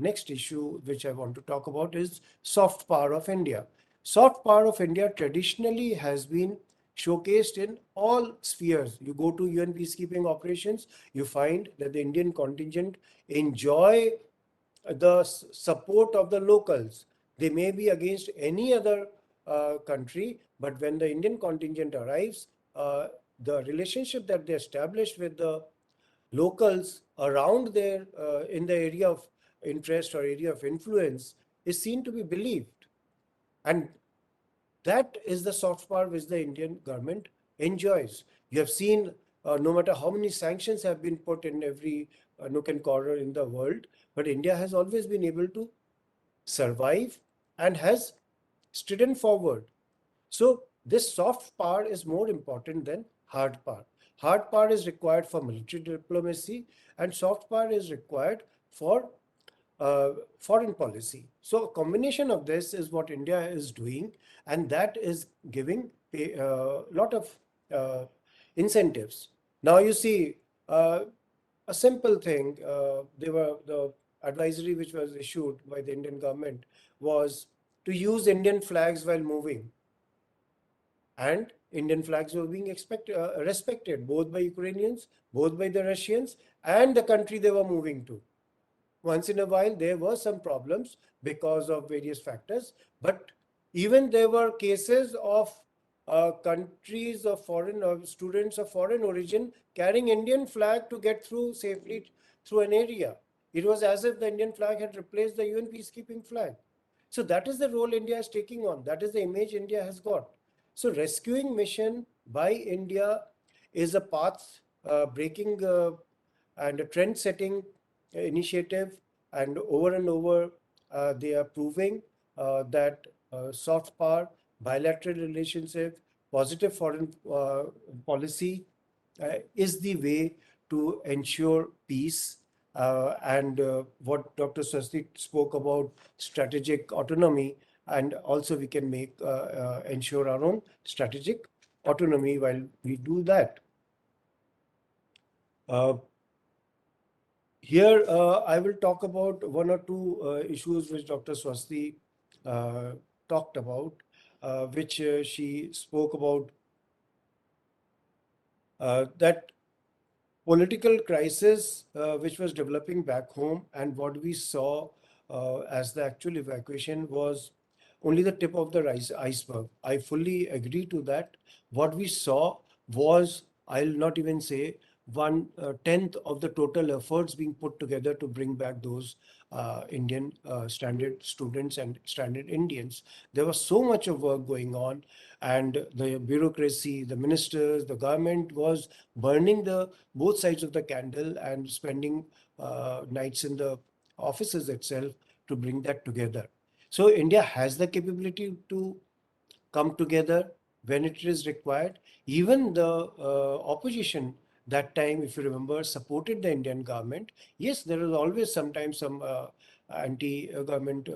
next issue which I want to talk about is soft power of India. Soft power of India traditionally has been showcased in all spheres. You go to UN peacekeeping operations, you find that the Indian contingent enjoy the support of the locals. They may be against any other country, but when the Indian contingent arrives, the relationship that they established with the locals around their in the area of interest or area of influence is seen to be believed. And that is the soft power which the Indian government enjoys. You have seen, no matter how many sanctions have been put in every nook and corner in the world, but India has always been able to survive and has striden forward. So this soft power is more important than hard power. Hard power is required for military diplomacy, and soft power is required for foreign policy. So a combination of this is what India is doing, and that is giving a lot of uh, incentives. Now you see a simple thing. They were the advisory which was issued by the Indian government was to use Indian flags while moving, and Indian flags were being respected both by Ukrainians, both by the Russians, and the country they were moving to. Once in a while, there were some problems because of various factors, but even there were cases of countries of foreign students of foreign origin carrying Indian flag to get through safely through an area. It was as if the Indian flag had replaced the UN peacekeeping flag. So that is the role India is taking on. That is the image India has got. So rescuing mission by India is a path breaking and a trend setting initiative, and over they are proving that soft power, bilateral relationship, positive foreign policy is the way to ensure peace. And what Dr. Swasti spoke about strategic autonomy, and also we can make ensure our own strategic autonomy while we do that. Uh, Here, I will talk about one or two issues which Dr. Swasti uh, talked about, which she spoke about that political crisis which was developing back home, and what we saw as the actual evacuation was only the tip of the iceberg. I fully agree to that. What we saw was, I'll not even say one tenth of the total efforts being put together to bring back those Indian stranded students and stranded Indians. There was so much of work going on, and the bureaucracy, the ministers, the government was burning the both sides of the candle and spending nights in the offices itself to bring that together. So India has the capability to come together when it is required. Even the opposition that time, if you remember, supported the Indian government. Yes, there is always sometimes some anti-government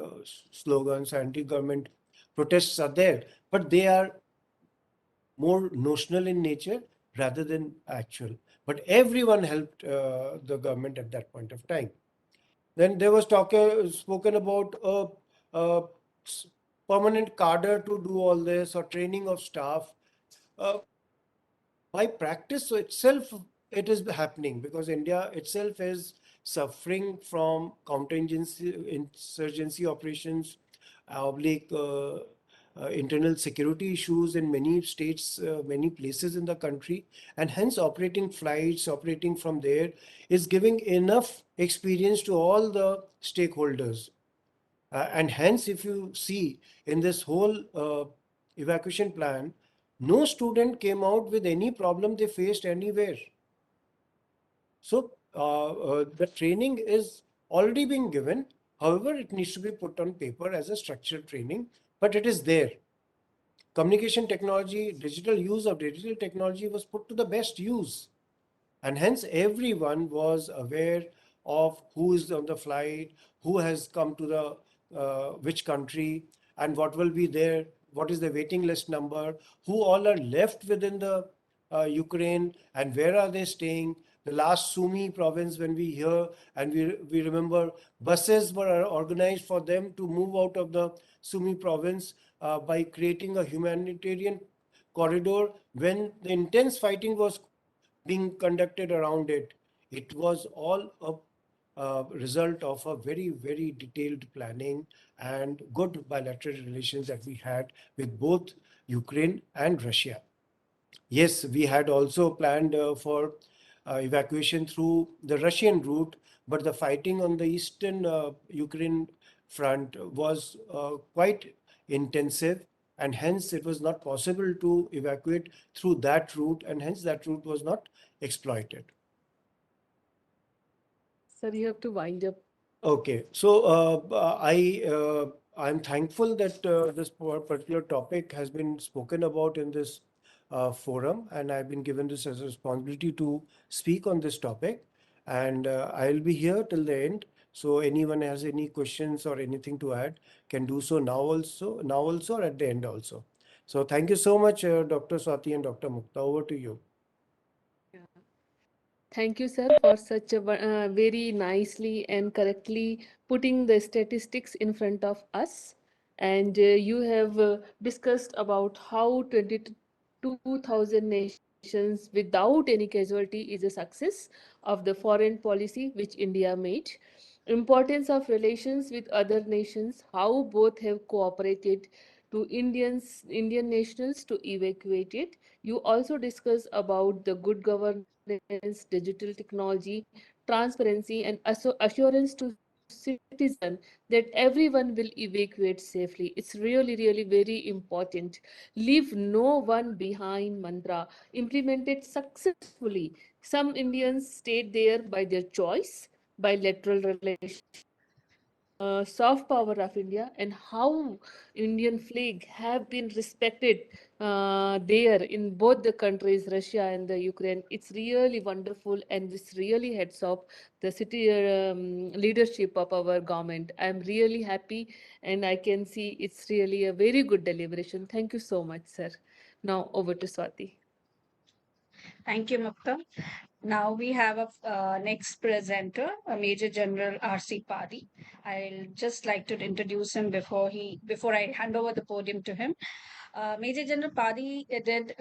slogans, anti-government protests are there, but they are more notional in nature rather than actual. But everyone helped the government at that point of time. Then there was spoken about a s- permanent cadre to do all this or training of staff. Uh, by practice itself, it is happening because India itself is suffering from insurgency operations, oblique internal security issues in many states, many places in the country, and hence operating flights, operating from there is giving enough experience to all the stakeholders. And hence, if you see in this whole evacuation plan, no student came out with any problem they faced anywhere. So the training is already being given. However, it needs to be put on paper as a structured training, but it is there. Communication technology, digital use of digital technology was put to the best use. And hence, everyone was aware of who is on the flight, who has come to the which country, and what will be there, what is the waiting list number, who all are left within the Ukraine, and where are they staying. The last Sumy province, when we hear and we remember, buses were organized for them to move out of the Sumy province by creating a humanitarian corridor when the intense fighting was being conducted around it. It was all a result of a very, very detailed planning and good bilateral relations that we had with both Ukraine and Russia. Yes, we had also planned for evacuation through the Russian route, but the fighting on the eastern Ukraine front was quite intensive, and hence it was not possible to evacuate through that route, and hence that route was not exploited. Sir, you have to wind up. Okay, so I'm thankful that this particular topic has been spoken about in this forum, and I've been given this as a responsibility to speak on this topic, and I'll be here till the end. So anyone has any questions or anything to add can do so now also, or at the end also. So thank you so much, Dr. Swati and Dr. Mukta. Over to you. Yeah. Thank you, sir, for such a very nicely and correctly putting the statistics in front of us. And you have discussed about how 22,000 nations without any casualty is a success of the foreign policy which India made. Importance of relations with other nations, how both have cooperated to Indian nationals to evacuate it. You also discuss about the good governance, digital technology, transparency, and assurance to citizen that everyone will evacuate safely. It's really very important. Leave no one behind mantra implemented successfully. Some Indians stayed there by their choice, bilateral relations, soft power of India, and how Indian flag have been respected there in both the countries, Russia and the Ukraine. It's really wonderful, and it's really heads off the city leadership of our government. I'm really happy, and I can see it's really a very good deliberation. Thank you so much, sir. Now over to Swati. Thank you, Mukta. Now we have a next presenter, Major General R.C. Padi. I'll just like to introduce him before I hand over the podium to him. Major General Padi did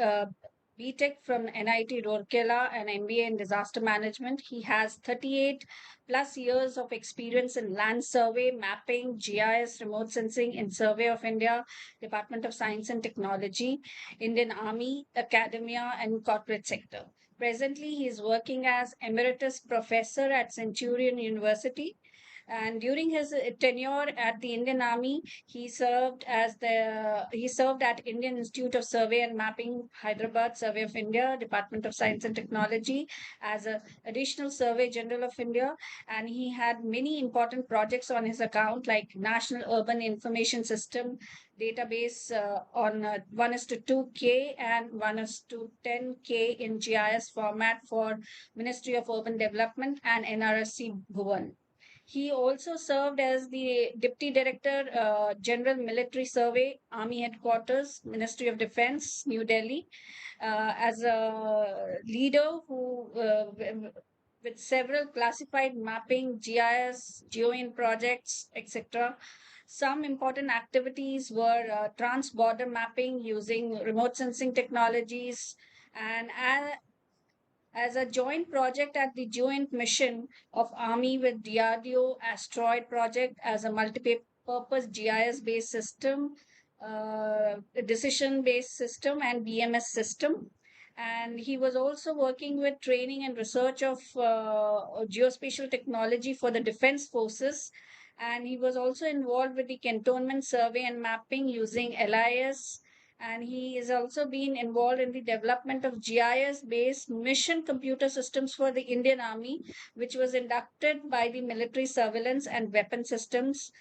BTech from NIT Rourkela and MBA in disaster management. He has 38 plus years of experience in land survey, mapping, GIS, remote sensing in Survey of India, Department of Science and Technology, Indian Army, academia, and corporate sector. Presently, he is working as emeritus professor at Centurion University, And during his tenure at the Indian Army, he served at Indian Institute of Survey and Mapping, Hyderabad, Survey of India, Department of Science and Technology, as a additional Survey General of India. And he had many important projects on his account, like National Urban Information System database on 1:2K and 1:10K in GIS format for Ministry of Urban Development and NRSC Bhuvan. He also served as the Deputy Director, General Military Survey, Army Headquarters, Ministry of Defense, New Delhi, as a leader who, with several classified mapping, GIS, GeoIn projects, etc. Some important activities were trans-border mapping using remote sensing technologies, and as a joint project at the joint mission of Army with DRDO Asteroid Project as a multi-purpose GIS-based system, decision-based system, and BMS system. And he was also working with training and research of geospatial technology for the defense forces. And he was also involved with the cantonment survey and mapping using LIS, and he has also been involved in the development of GIS-based mission computer systems for the Indian Army, which was inducted by the Military Surveillance and Weapon Systems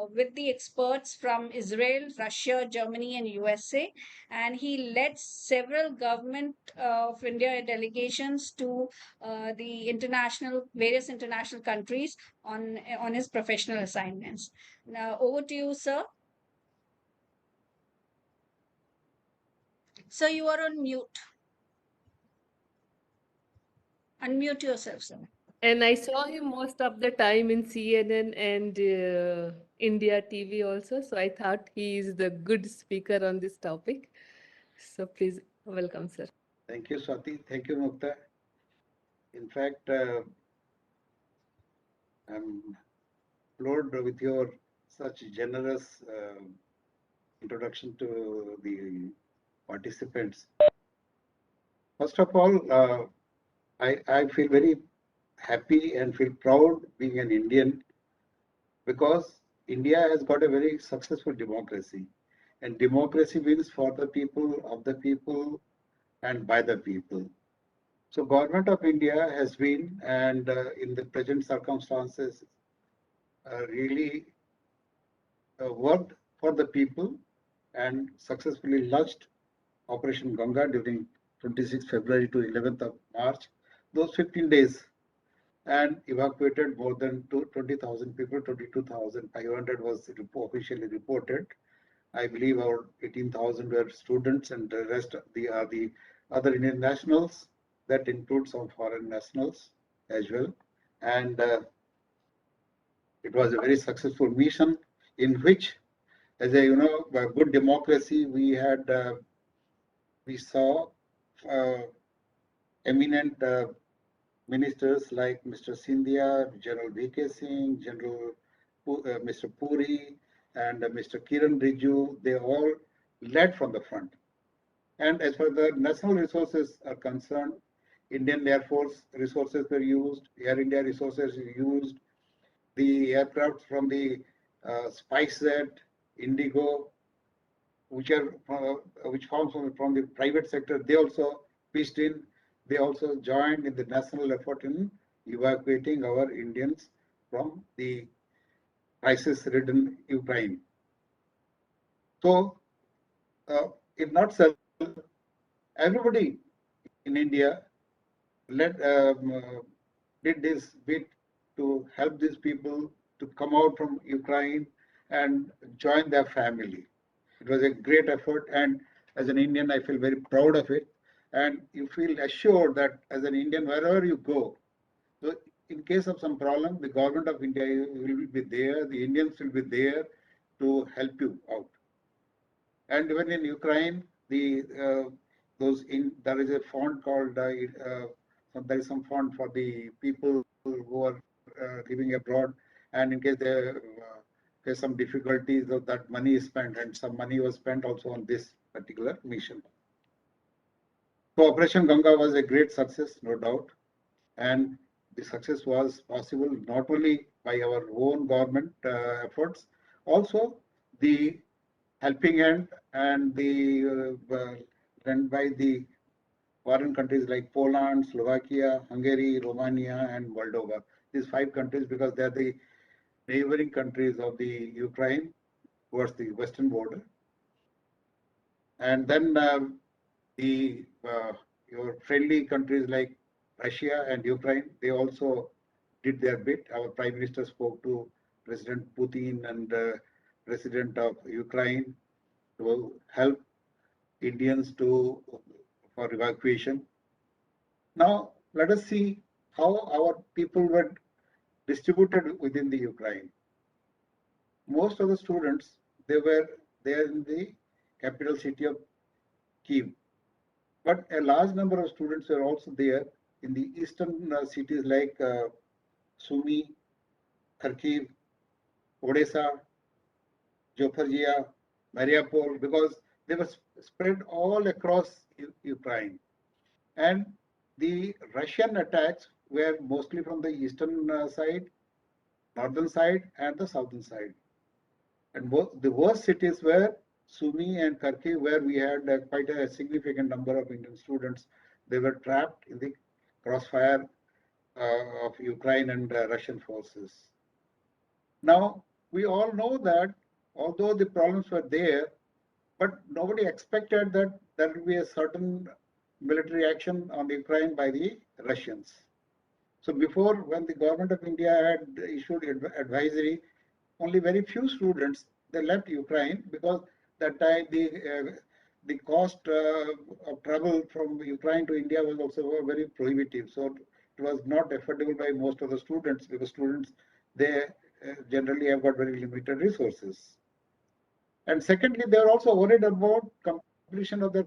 with the experts from Israel, Russia, Germany, and USA. And he led several government of India delegations to the various international countries on his professional assignments. Now, over to you, sir. So you are on mute. Unmute yourself, sir. And I saw him most of the time in CNN and India TV also. So I thought he is the good speaker on this topic. So please welcome, sir. Thank you, Swati. Thank you, Mukta. In fact, I'm floored with your such generous introduction to the participants. First of all, I feel very happy and feel proud being an Indian, because India has got a very successful democracy. And democracy means for the people, of the people, and by the people. So government of India has been, and in the present circumstances, really worked for the people and successfully launched Operation Ganga during 26th February to 11th of March, those 15 days, and evacuated more than 20,000 people. 22,500 was officially reported. I believe our 18,000 were students, and the rest are the other Indian nationals. That includes some foreign nationals as well. And it was a very successful mission in which, as a a good democracy, we saw uh, eminent ministers like Mr. Sindhia, General V.K. Singh, Mr. Puri, and Mr. Kiran Rijiju. They all led from the front. And as far as the national resources are concerned, Indian Air Force resources were used, Air India resources were used, the aircraft from the SpiceJet, Indigo, which forms from the private sector, they also pitched in. They also joined in the national effort in evacuating our Indians from the crisis-ridden Ukraine. So, in nutshell, everybody in India led, did this bit to help these people to come out from Ukraine and join their family. It was a great effort, and as an Indian, I feel very proud of it. And you feel assured that as an Indian, wherever you go, so in case of some problem, the government of India will be there, the Indians will be there to help you out. And even in Ukraine, there is a fund called there is some fund for the people who are living abroad, and in case they face some difficulties, so that money is spent, and some money was spent also on this particular mission. So Operation Ganga was a great success, no doubt, and the success was possible not only by our own government efforts. Also, the helping hand and the run by the foreign countries like Poland, Slovakia, Hungary, Romania, and Moldova. These five countries, because they are the neighboring countries of the Ukraine towards the western border. And then the your friendly countries like Russia and Ukraine, they also did their bit. Our Prime Minister spoke to President Putin and President of Ukraine to help Indians to for evacuation. Now let us see how our people were distributed within the Ukraine. Most of the students, they were there in the capital city of Kiev, but a large number of students were also there in the eastern cities like Sumy, Kharkiv, Odessa, Zaporizhia, Mariupol, because they were spread all across Ukraine. And the Russian attacks were mostly from the eastern side, northern side, and the southern side. And the worst cities were Sumy and Kharkiv, where we had quite a significant number of Indian students. They were trapped in the crossfire of Ukraine and Russian forces. Now, we all know that although the problems were there, but nobody expected that there will be a certain military action on Ukraine by the Russians. So before, when the government of India had issued advisory, only very few students they left Ukraine, because that time the cost of travel from Ukraine to India was also very prohibitive. So it was not affordable by most of the students, because students they generally have got very limited resources. And secondly, they were also worried about completion of their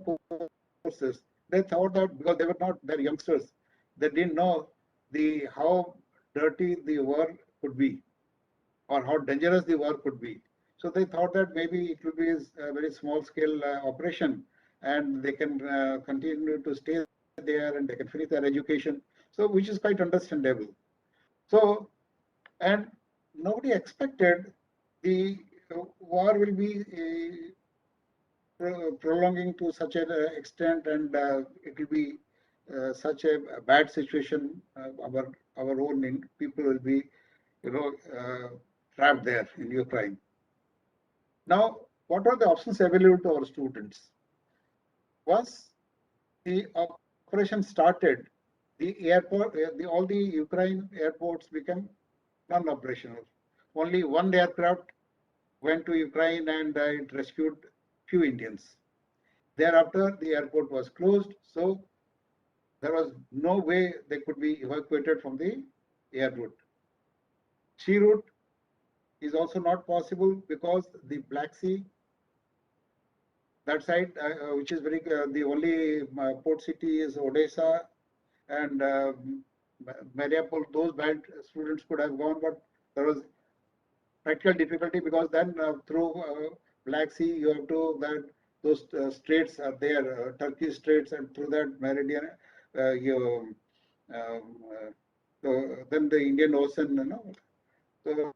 courses. They thought that because they were not, they're youngsters, they didn't know the how dirty the war could be, or how dangerous the war could be. So they thought that maybe it will be a very small scale operation, and they can continue to stay there and they can finish their education. So which is quite understandable. So, and nobody expected the war will be prolonging to such an extent, and it will be such a bad situation. Our own people will be, you know, trapped there in Ukraine. Now, what are the options available to our students? Once the operation started, the airport, all the Ukraine airports became non-operational. Only one aircraft went to Ukraine and it rescued few Indians. Thereafter, the airport was closed, so there was no way they could be evacuated from the air route. Sea route is also not possible, because the Black Sea, that side, which is very the only port city is Odessa and Mariupol. Those bad students could have gone, but there was practical difficulty, because then through Black Sea you have to that those straits are there, Turkey straits, and through that meridian you so then the Indian Ocean, so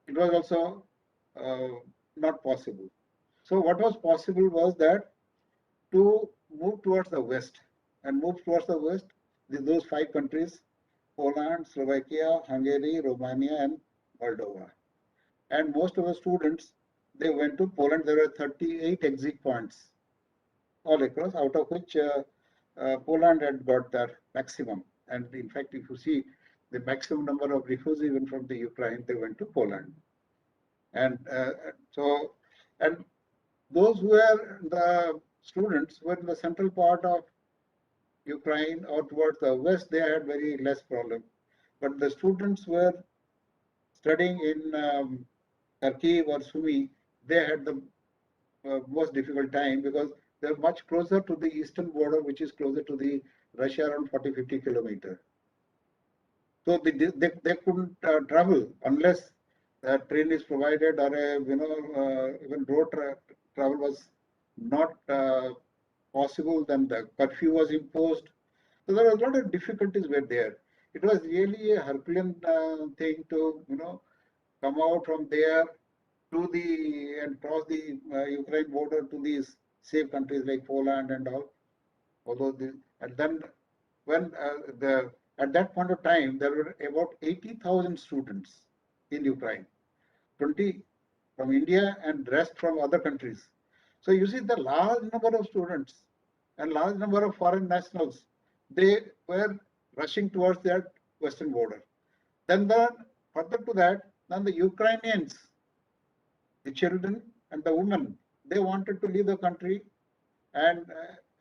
it was also not possible. So what was possible was that to move towards the west, and move towards the west, those five countries: Poland, Slovakia, Hungary, Romania, and Moldova. And most of the students, they went to Poland. There were 38 exit points all across, out of which Poland had got their maximum. And in fact, if you see the maximum number of refugees even from the Ukraine, they went to Poland. And so, and those who were the students were in the central part of Ukraine or towards the west, they had very less problem. But the students were studying in Kharkiv or Sumy, they had the most difficult time, because they're much closer to the eastern border, which is closer to the Russia, around 40-50 kilometers. So they couldn't travel unless a train is provided, or even road travel was not possible. Then the curfew was imposed. So there was a lot of difficulties were there. it was really a Herculean thing to, come out from there to and cross the Ukraine border to these safe countries like Poland and all. Although and then when at that point of time there were about 80,000 students in Ukraine, 20 from India and rest from other countries. So you see the large number of students and large number of foreign nationals, they were rushing towards that western border. Then further to that, then the Ukrainians, the children and the women, they wanted to leave the country, and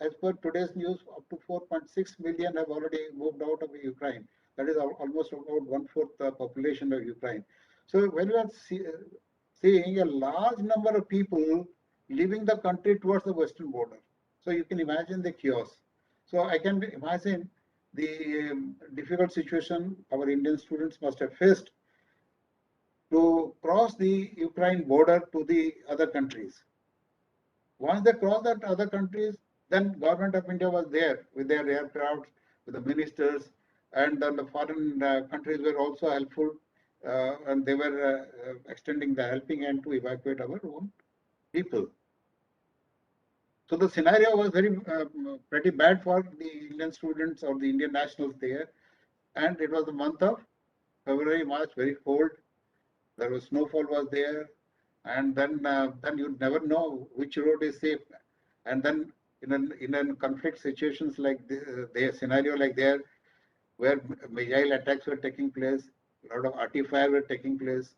as per today's news, up to 4.6 million have already moved out of Ukraine. That is almost about one-fourth the population of Ukraine. So when we are seeing a large number of people leaving the country towards the western border, so you can imagine the chaos. So I can imagine the difficult situation our Indian students must have faced to cross the Ukraine border to the other countries. Once they crossed that other countries, then government of India was there with their aircrafts, with the ministers, and then the foreign countries were also helpful, and they were extending the helping hand to evacuate our own people. So the scenario was pretty bad for the Indian students or the Indian nationals there, and it was the month of February, March, very cold. There was snowfall was there, and then you never know which road is safe. And then in a conflict situations like the scenario like there, where missile attacks were taking place, a lot of artillery were taking place,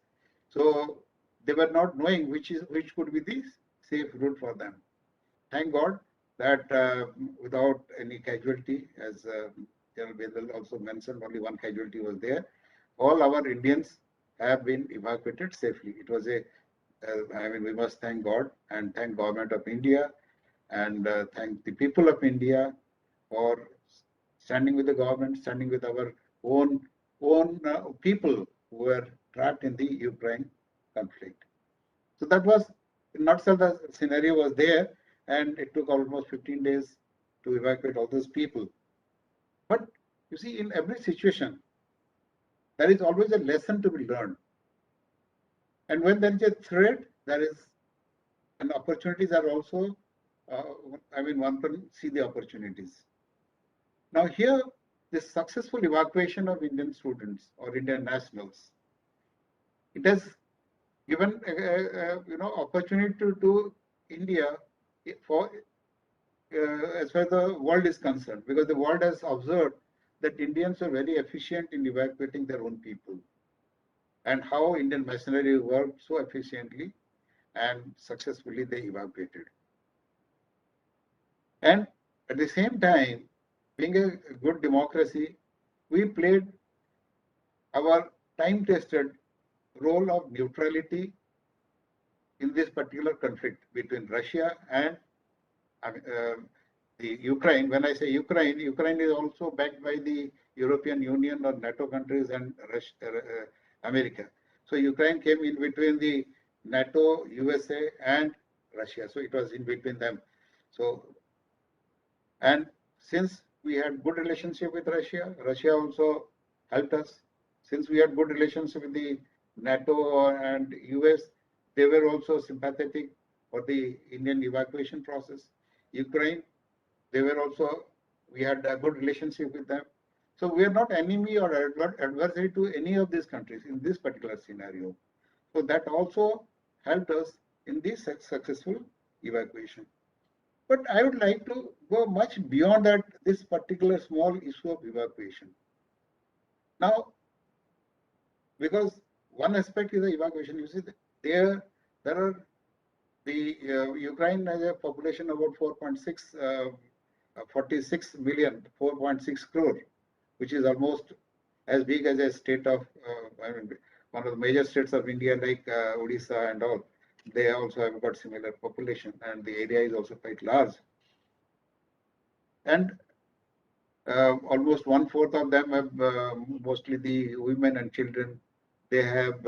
so they were not knowing which could be the safe route for them. Thank God that without any casualty, as General Bedal also mentioned, only one casualty was there. All our Indians have been evacuated safely. It was we must thank God and thank Government of India and thank the people of India for standing with the government, standing with our own people who were trapped in the Ukraine conflict. So that was, in nutshell, the scenario was there, and it took almost 15 days to evacuate all those people. But you see, in every situation, there is always a lesson to be learned. And when there is a threat, there is, and opportunities are also, one can see the opportunities. Now here, this successful evacuation of Indian students or Indian nationals, it has given opportunity to India for as far as the world is concerned, because the world has observed that Indians are very efficient in evacuating their own people, and how Indian machinery worked so efficiently and successfully they evacuated. And at the same time, being a good democracy, we played our time-tested role of neutrality in this particular conflict between Russia and the Ukraine. When I say Ukraine, Ukraine is also backed by the European Union or NATO countries and America. So Ukraine came in between the NATO, USA, and Russia. So it was in between them. So, and since we had good relationship with Russia, Russia also helped us. Since we had good relationship with the NATO and US, they were also sympathetic for the Indian evacuation process. Ukraine, they were also, we had a good relationship with them. So we are not enemy or adversary to any of these countries in this particular scenario. So that also helped us in this successful evacuation. But I would like to go much beyond that, this particular small issue of evacuation. Now, because one aspect is the evacuation, you see, there are the Ukraine has a population of about 46 million, 4.6 crore, which is almost as big as a state of, one of the major states of India like Odisha and all. They also have got similar population, and the area is also quite large. And almost one-fourth of them have, mostly the women and children, they have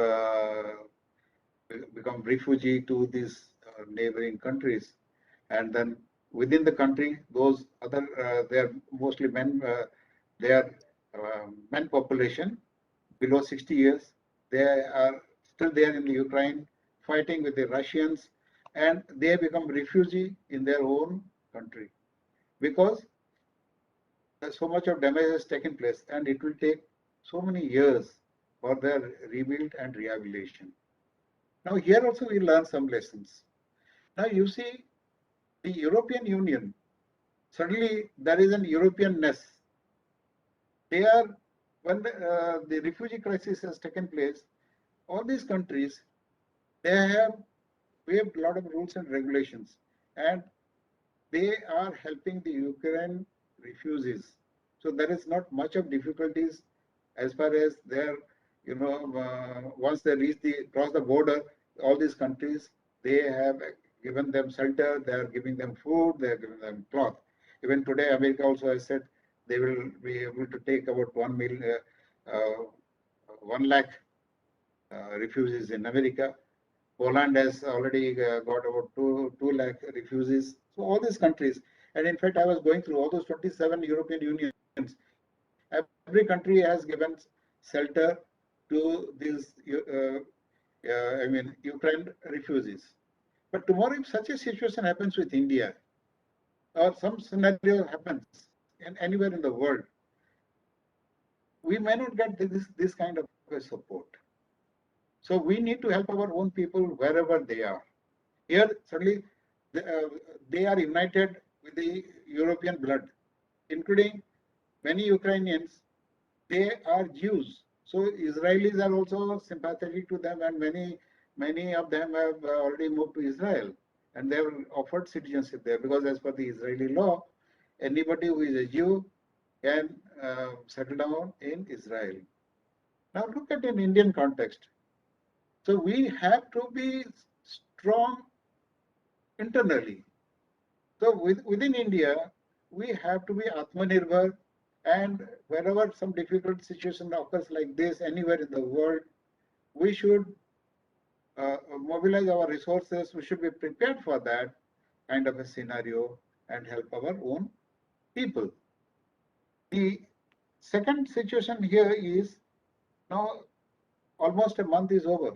become refugee to these neighboring countries. And then within the country, those other, they are mostly men, they are men population below 60 years. They are still there in the Ukraine fighting with the Russians, and they become refugee in their own country because so much of damage has taken place, and it will take so many years for their rebuild and rehabilitation. Now here also we learn some lessons. Now you see the European Union, suddenly there is an Europeanness. They are, when the refugee crisis has taken place, all these countries, they have waived a lot of rules and regulations, and they are helping the Ukraine refugees. So there is not much of difficulties as far as their, once they reach the cross the border, all these countries, they have given them shelter, they are giving them food, they are giving them cloth. Even today, America also has said they will be able to take about 1 lakh refugees in America. Poland has already got about 2 lakh refugees. So all these countries, and in fact, I was going through all those 27 European unions. Every country has given shelter to these, Ukraine refugees. But tomorrow, if such a situation happens with India, or some scenario happens in anywhere in the world, we may not get this kind of a support. So we need to help our own people wherever they are. Here, suddenly, they are united with the European blood, including many Ukrainians. They are Jews. So Israelis are also sympathetic to them, and many of them have already moved to Israel, and they have offered citizenship there because, as per the Israeli law, anybody who is a Jew can settle down in Israel. Now look at an Indian context. So we have to be strong internally. So within India, we have to be Atmanirbhar, and wherever some difficult situation occurs like this anywhere in the world, we should mobilize our resources. We should be prepared for that kind of a scenario and help our own people. The second situation here is now almost a month is over.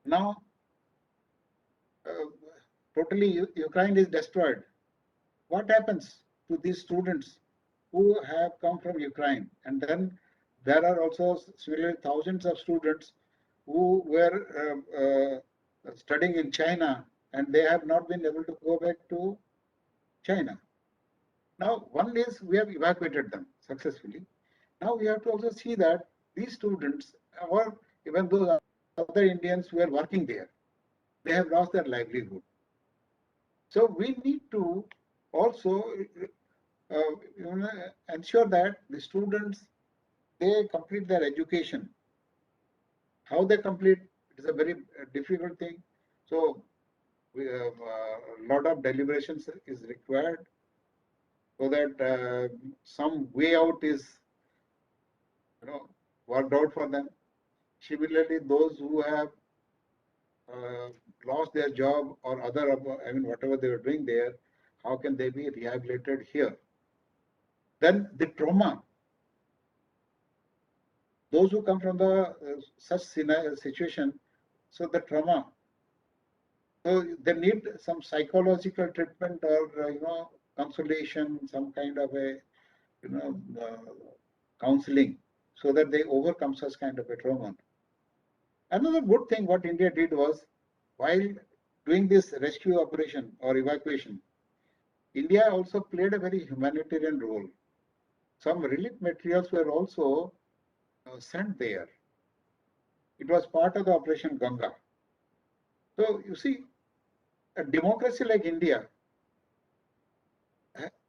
Now uh, totally Ukraine is destroyed. What happens to these students who have come from Ukraine? And then there are also similarly thousands of students who were studying in China, and they have not been able to go back to China. Now, one is we have evacuated them successfully. Now we have to also see that these students, or even those other Indians who are working there, they have lost their livelihood. So we need to also ensure that the students, they complete their education. How they complete, it is a very difficult thing. So a lot of deliberations is required so that some way out is worked out for them. Similarly, those who have uh, lost their job or other, whatever they were doing there, how can they be rehabilitated here? Then the trauma, those who come from the such situation, so the trauma, so they need some psychological treatment or consolation, some kind of a counseling, so that they overcome such kind of a trauma. Another good thing what India did was, while doing this rescue operation or evacuation, India also played a very humanitarian role. Some relief materials were also sent there. It was part of the Operation Ganga. So you see, a democracy like India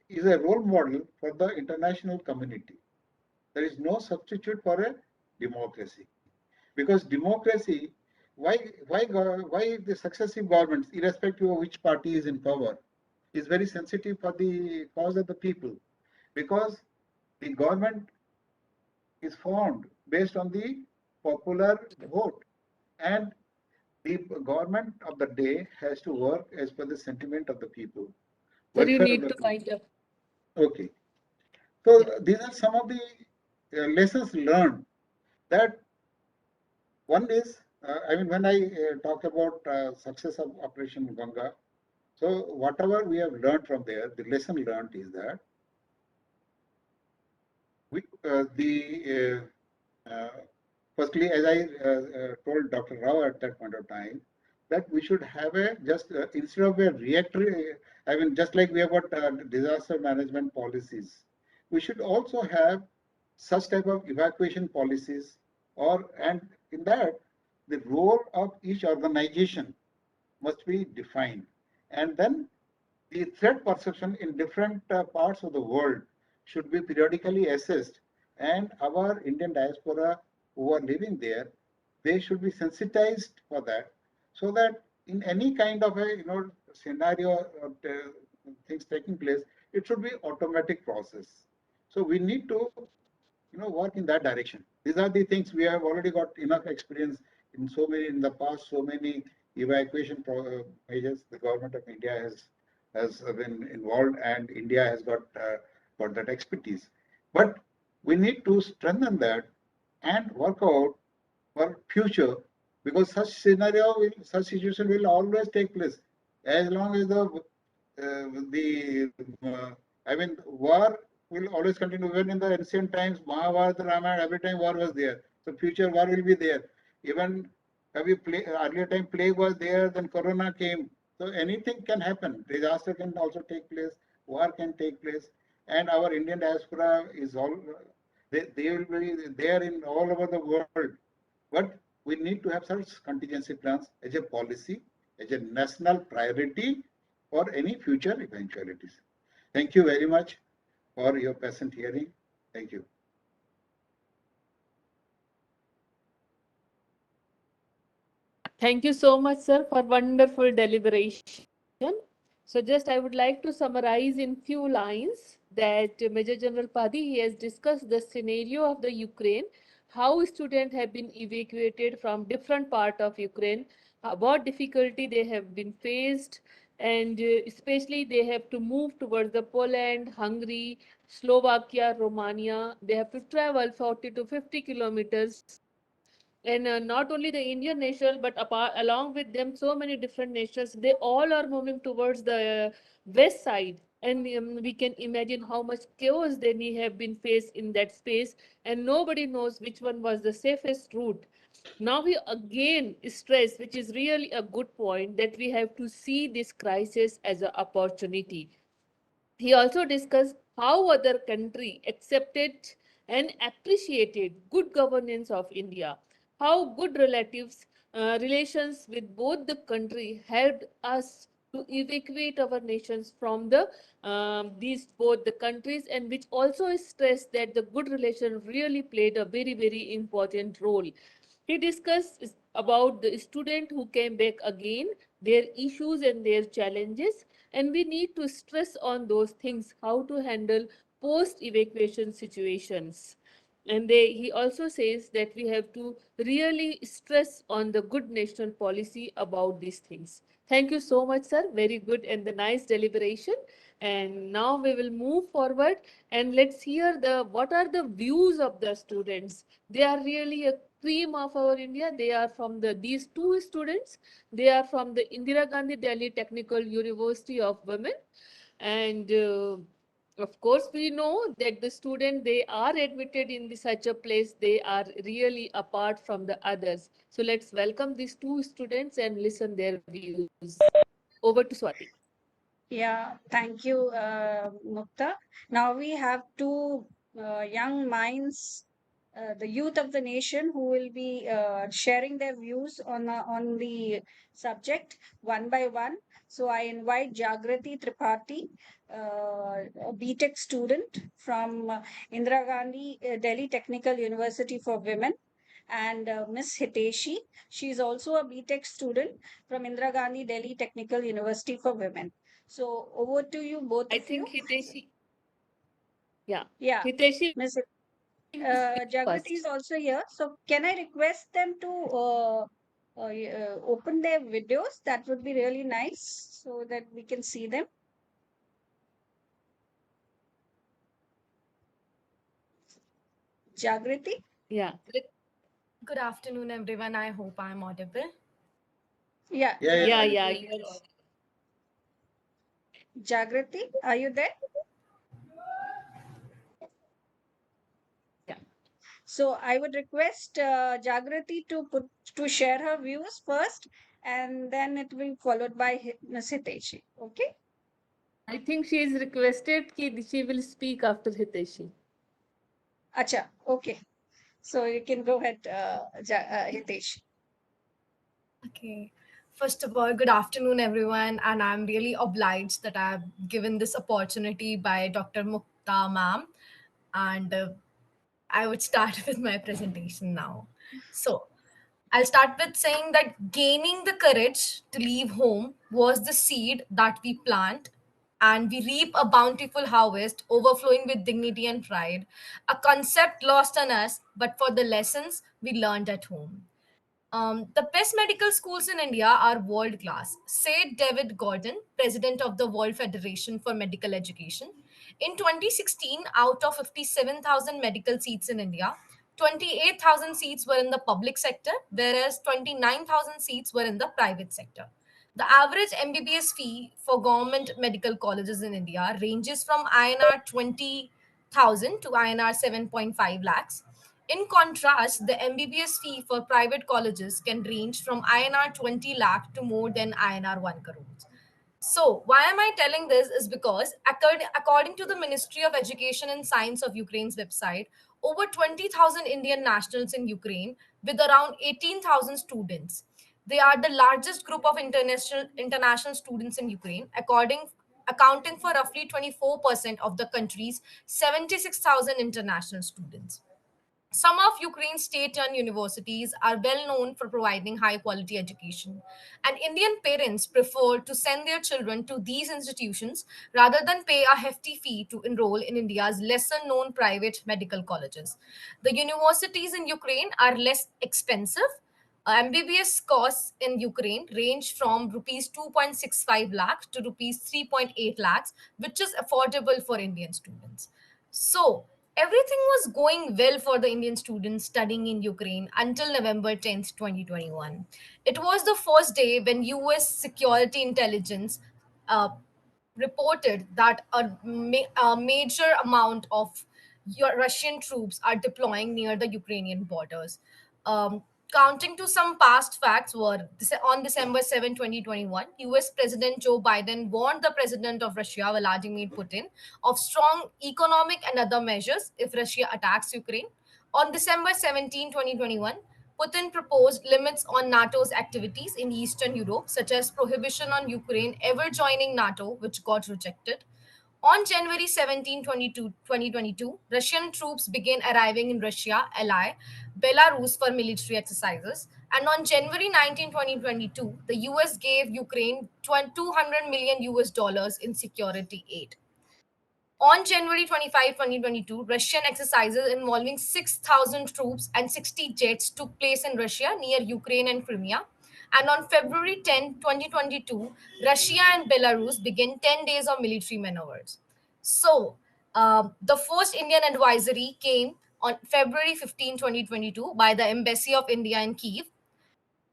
is a role model for the international community. There is no substitute for a democracy, because democracy, why why the successive governments, irrespective of which party is in power, is very sensitive for the cause of the people, because the government is formed based on the popular vote, and the government of the day has to work as per the sentiment of the people, Sir, you welfare of need the to people. wind up. Okay. So Yeah. these are some of the lessons learned. That one is, when I talk about success of Operation Ganga, so whatever we have learned from there, the lesson learned is that the firstly, as I told Dr. Rao at that point of time, that we should have a just instead of a reactory, just like we have got disaster management policies, we should also have such type of evacuation policies, and in that, the role of each organization must be defined. And then the threat perception in different parts of the world should be periodically assessed, and our Indian diaspora who are living there, they should be sensitized for that, so that in any kind of a scenario or things taking place, it should be automatic process. So we need to work in that direction. These are the things we have already got enough experience in the past, so many evacuation measures the government of India has been involved, and India has got that expertise. But we need to strengthen that and work out for future, because such situation will always take place as long as the war will always continue. Even in the ancient times, Mahabharata, Ramayana, every time war was there. So future war will be there. Even earlier time plague was there, then Corona came. So anything can happen. Disaster can also take place. War can take place, and our Indian diaspora is all they will be there in all over the world. But we need to have such contingency plans as a policy, as a national priority for any future eventualities. Thank you very much for your patient hearing. Thank you. Thank you so much, sir, for wonderful deliberation. So just I would like to summarize in few lines that Major General Padi he has discussed the scenario of the Ukraine, how students have been evacuated from different part of Ukraine, what difficulty they have been faced, and especially they have to move towards the Poland, Hungary, Slovakia, Romania. They have to travel 40 to 50 kilometers, and not only the Indian nation, but apart, along with them, so many different nations, they all are moving towards the west side. And we can imagine how much chaos they may have been faced in that space, and nobody knows which one was the safest route. Now we again stress, which is really a good point, that we have to see this crisis as an opportunity. He also discussed how other country accepted and appreciated good governance of India, how good relations with both the country helped us to evacuate our nations from these both the countries, and which also stressed that the good relation really played a very important role. He discussed about the student who came back again, their issues and their challenges, and we need to stress on those things, how to handle post evacuation situations. And he also says that we have to really stress on the good national policy about these things. Thank you so much, sir. Very good and the nice deliberation. And now we will move forward, and let's hear the what are the views of the students. They are really a cream of our India. They are from these two students. They are from the Indira Gandhi Delhi Technical University of Women, and of course we know that the student they are admitted in such a place. They are really apart from the others. So let's welcome these two students and listen their views. Over to Swati. Yeah, thank you, Mukta. Now we have two young minds, the youth of the nation, who will be sharing their views on the subject one by one. So I invite Jagrati Tripathi, a BTech student from Indira Gandhi Delhi Technical University for Women, and Miss Hiteshi. She is also a BTech student from Indira Gandhi Delhi Technical University for Women. So over to you, both I of you. think Hiteshi, yeah, Yeah, Hiteshi will Miss speak Jagrati is first. also here. So can I request them to open their videos? That would be really nice, so that we can see them. Jagriti? Yeah. Good afternoon, everyone. I hope I'm audible. Yeah, Yeah, you're Yeah, yeah. yeah, audible. you are Yes. Jagriti, are you there? yeah. So I would request Jagriti to share her views first, and then it will be followed by Ms. Hiteshi. Okay? I think she is requested कि she will speak after Hiteshi. Acha. Okay. So you can go ahead, Hitesh. Okay. First of all, good afternoon, everyone. And I'm really obliged that I've given this opportunity by Dr. Mukta ma'am. And I would start with my presentation now. So, I'll start with saying that gaining the courage to leave home was the seed that we plant, and we reap a bountiful harvest overflowing with dignity and pride, a concept lost on us, but for the lessons we learned at home. The best medical schools in India are world class, said David Gordon, president of the World Federation for Medical Education. In 2016, out of 57,000 medical seats in India, 28,000 seats were in the public sector, whereas 29,000 seats were in the private sector. The average MBBS fee for government medical colleges in India ranges from INR 20,000 to INR 7.5 lakhs. In contrast, the MBBS fee for private colleges can range from INR 20 lakh to more than INR 1 crore. So, why am I telling this? Is because, according to the Ministry of Education and Science of Ukraine's website, over 20,000 Indian nationals in Ukraine, with around 18,000 students. They are the largest group of international students in Ukraine, accounting for roughly 24% of the country's 76,000 international students. Some of Ukraine's state-run universities are well known for providing high-quality education, and Indian parents prefer to send their children to these institutions rather than pay a hefty fee to enroll in India's lesser-known private medical colleges. The universities in Ukraine are less expensive. MBBS costs in Ukraine range from rupees 2.65 lakhs to rupees 3.8 lakhs, which is affordable for Indian students. So, everything was going well for the Indian students studying in Ukraine until November 10th, 2021. It was the first day when US security intelligence uh, reported that a major amount of Russian troops are deploying near the Ukrainian borders. Um, Counting to some past facts were on December 7, 2021, US President Joe Biden warned the president of Russia, Vladimir Putin, of strong economic and other measures if Russia attacks Ukraine. On December 17, 2021, Putin proposed limits on NATO's activities in Eastern Europe, such as prohibition on Ukraine ever joining NATO, which got rejected. On January 17, 2022, Russian troops began arriving in Russia, ally Belarus for military exercises. And on January 19, 2022, the US gave Ukraine 200 million US dollars in security aid. On January 25, 2022, Russian exercises involving 6,000 troops and 60 jets took place in Russia near Ukraine and Crimea. And on February 10, 2022, Russia and Belarus began 10 days of military maneuvers. So, the first Indian advisory came on February 15, 2022, by the Embassy of India in Kiev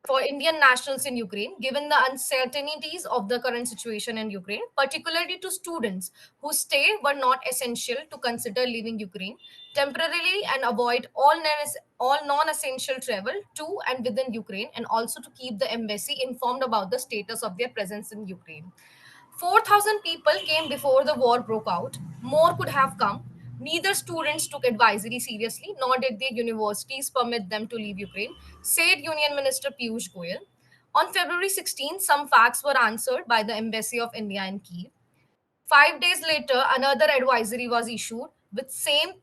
for Indian nationals in Ukraine, given the uncertainties of the current situation in Ukraine, particularly to students whose stay were not essential to consider leaving Ukraine temporarily and avoid all non-essential travel to and within Ukraine, and also to keep the embassy informed about the status of their presence in Ukraine. 4,000 people came before the war broke out. More could have come. Neither students took advisory seriously, nor did the universities permit them to leave Ukraine, said Union Minister Piyush Goyal. On February 16, some facts were answered by the Embassy of India in Kiev. 5 days later, another advisory was issued with same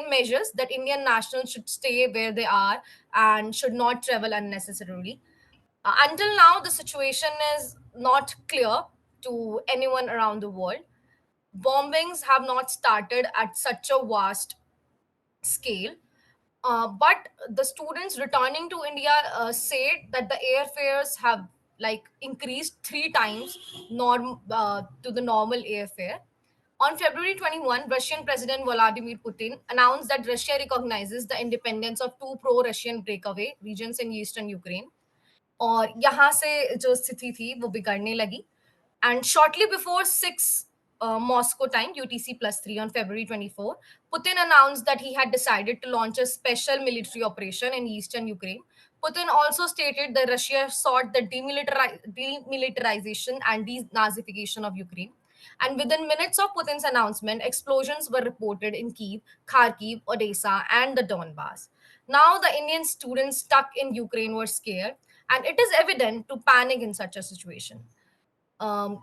measures that Indian nationals should stay where they are and should not travel unnecessarily. Until now, the situation is not clear to anyone around the world. Bombings have not started at such a vast scale. But the students returning to India said that the airfares have like increased 3 times to the normal airfare. On February 21, Russian President Vladimir Putin announced that Russia recognizes the independence of two pro-Russian breakaway regions in eastern Ukraine. और यहाँ से जो स्थिति थी वो बिगड़ने लगी. And shortly before 6 Moscow time, UTC plus 3 on February 24, Putin announced that he had decided to launch a special military operation in eastern Ukraine. Putin also stated that Russia sought the demilitarization and denazification of Ukraine. And within minutes of Putin's announcement, explosions were reported in Kyiv, Kharkiv, Odessa, and the Donbass. Now, the Indian students stuck in Ukraine were scared, and it is evident to panic in such a situation. Um,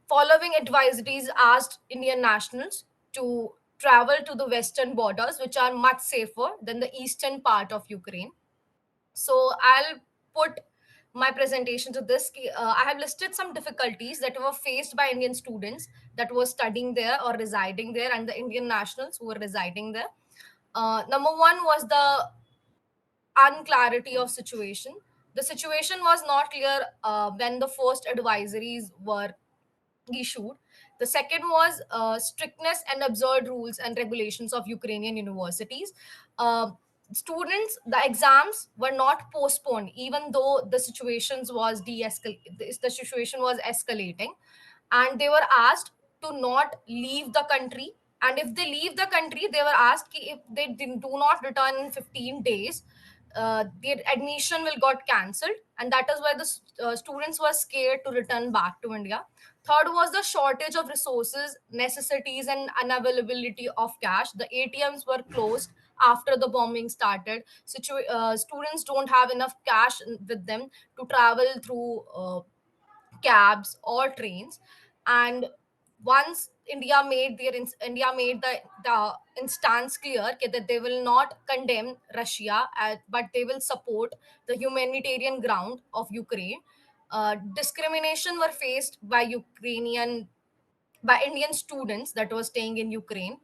Following advisories asked Indian nationals to travel to the western borders, which are much safer than the eastern part of Ukraine. So I'll put my presentation to this. I have listed some difficulties that were faced by Indian students that were studying there or residing there, and the Indian nationals who were residing there. Number one was the unclarity of situation. The situation was not clear when the first advisories were issued. The second was strictness and absurd rules and regulations of Ukrainian universities. Students, the exams were not postponed, even though the situation was escalating, and they were asked to not leave the country. And if they leave the country, they were asked if they do not return in 15 days, their admission will got cancelled, and that is why the students were scared to return back to India. Third was the shortage of resources, necessities, and unavailability of cash. The ATMs were closed after the bombing started. Students don't have enough cash with them to travel through cabs or trains. And once India made the instance clear that they will not condemn Russia, but they will support the humanitarian ground of Ukraine. Discrimination were faced by Indian students that were staying in Ukraine.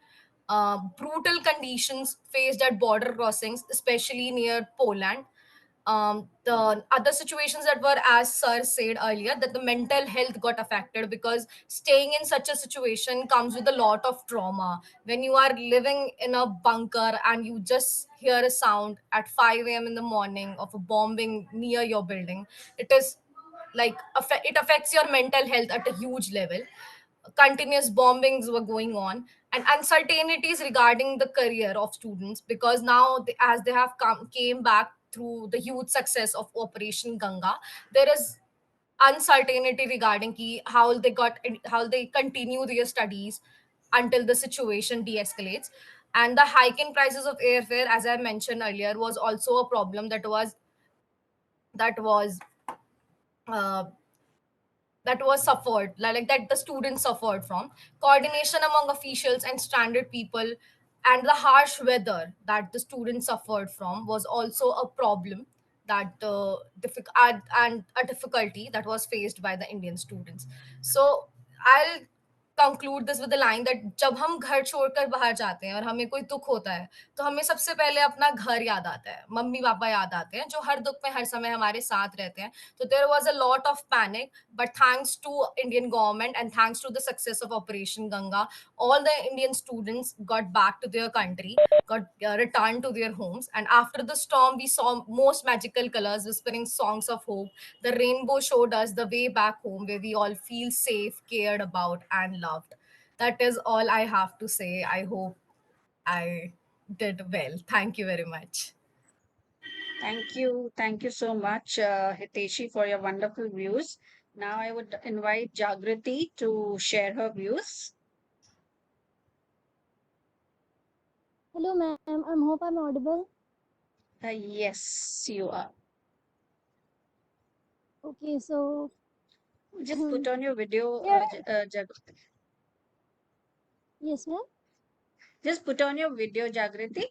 Brutal conditions faced at border crossings, especially near Poland. The other situations that were, as Sir said earlier, that the mental health got affected because staying in such a situation comes with a lot of trauma. When you are living in a bunker and you just hear a sound at 5 a.m. in the morning of a bombing near your building, it is like it affects your mental health at a huge level. Continuous bombings were going on, and uncertainties regarding the career of students, because now as they have came back through the huge success of Operation Ganga, there is uncertainty regarding how they continue their studies until the situation de-escalates. And the hike in prices of airfare, as I mentioned earlier, was also a problem that was uh, that was suffered like that the students suffered from. Coordination among officials and stranded people, and the harsh weather that the students suffered from was also a problem that and a difficulty that was faced by the Indian students. So I'll conclude this with the line that जब हम घर छोड़कर बाहर जाते हैं और हमें कोई दुख होता है, तो हमें सबसे पहले अपना घर याद आता है, मम्मी पापा याद आते हैं जो हर दुख में हर समय हमारे साथ रहते हैं. So there was a lot of panic, but thanks to Indian government and thanks to the success of Operation Ganga, all the Indian students got back to their country, got returned to their homes. And after the storm, we saw most magical colors whispering songs of hope. The rainbow showed us the way back home where we all feel safe, cared about, and loved. That is all I have to say. I hope I did well. Thank you very much. Thank you so much, Hiteshi, for your wonderful views. Now I would invite Jagrati to share her views. Hello, ma'am. I hope I'm audible. Yes, you are. Okay, so Just put on your video, yeah, Jagrati. yes, ma'am. Just put on your video, Jagrati.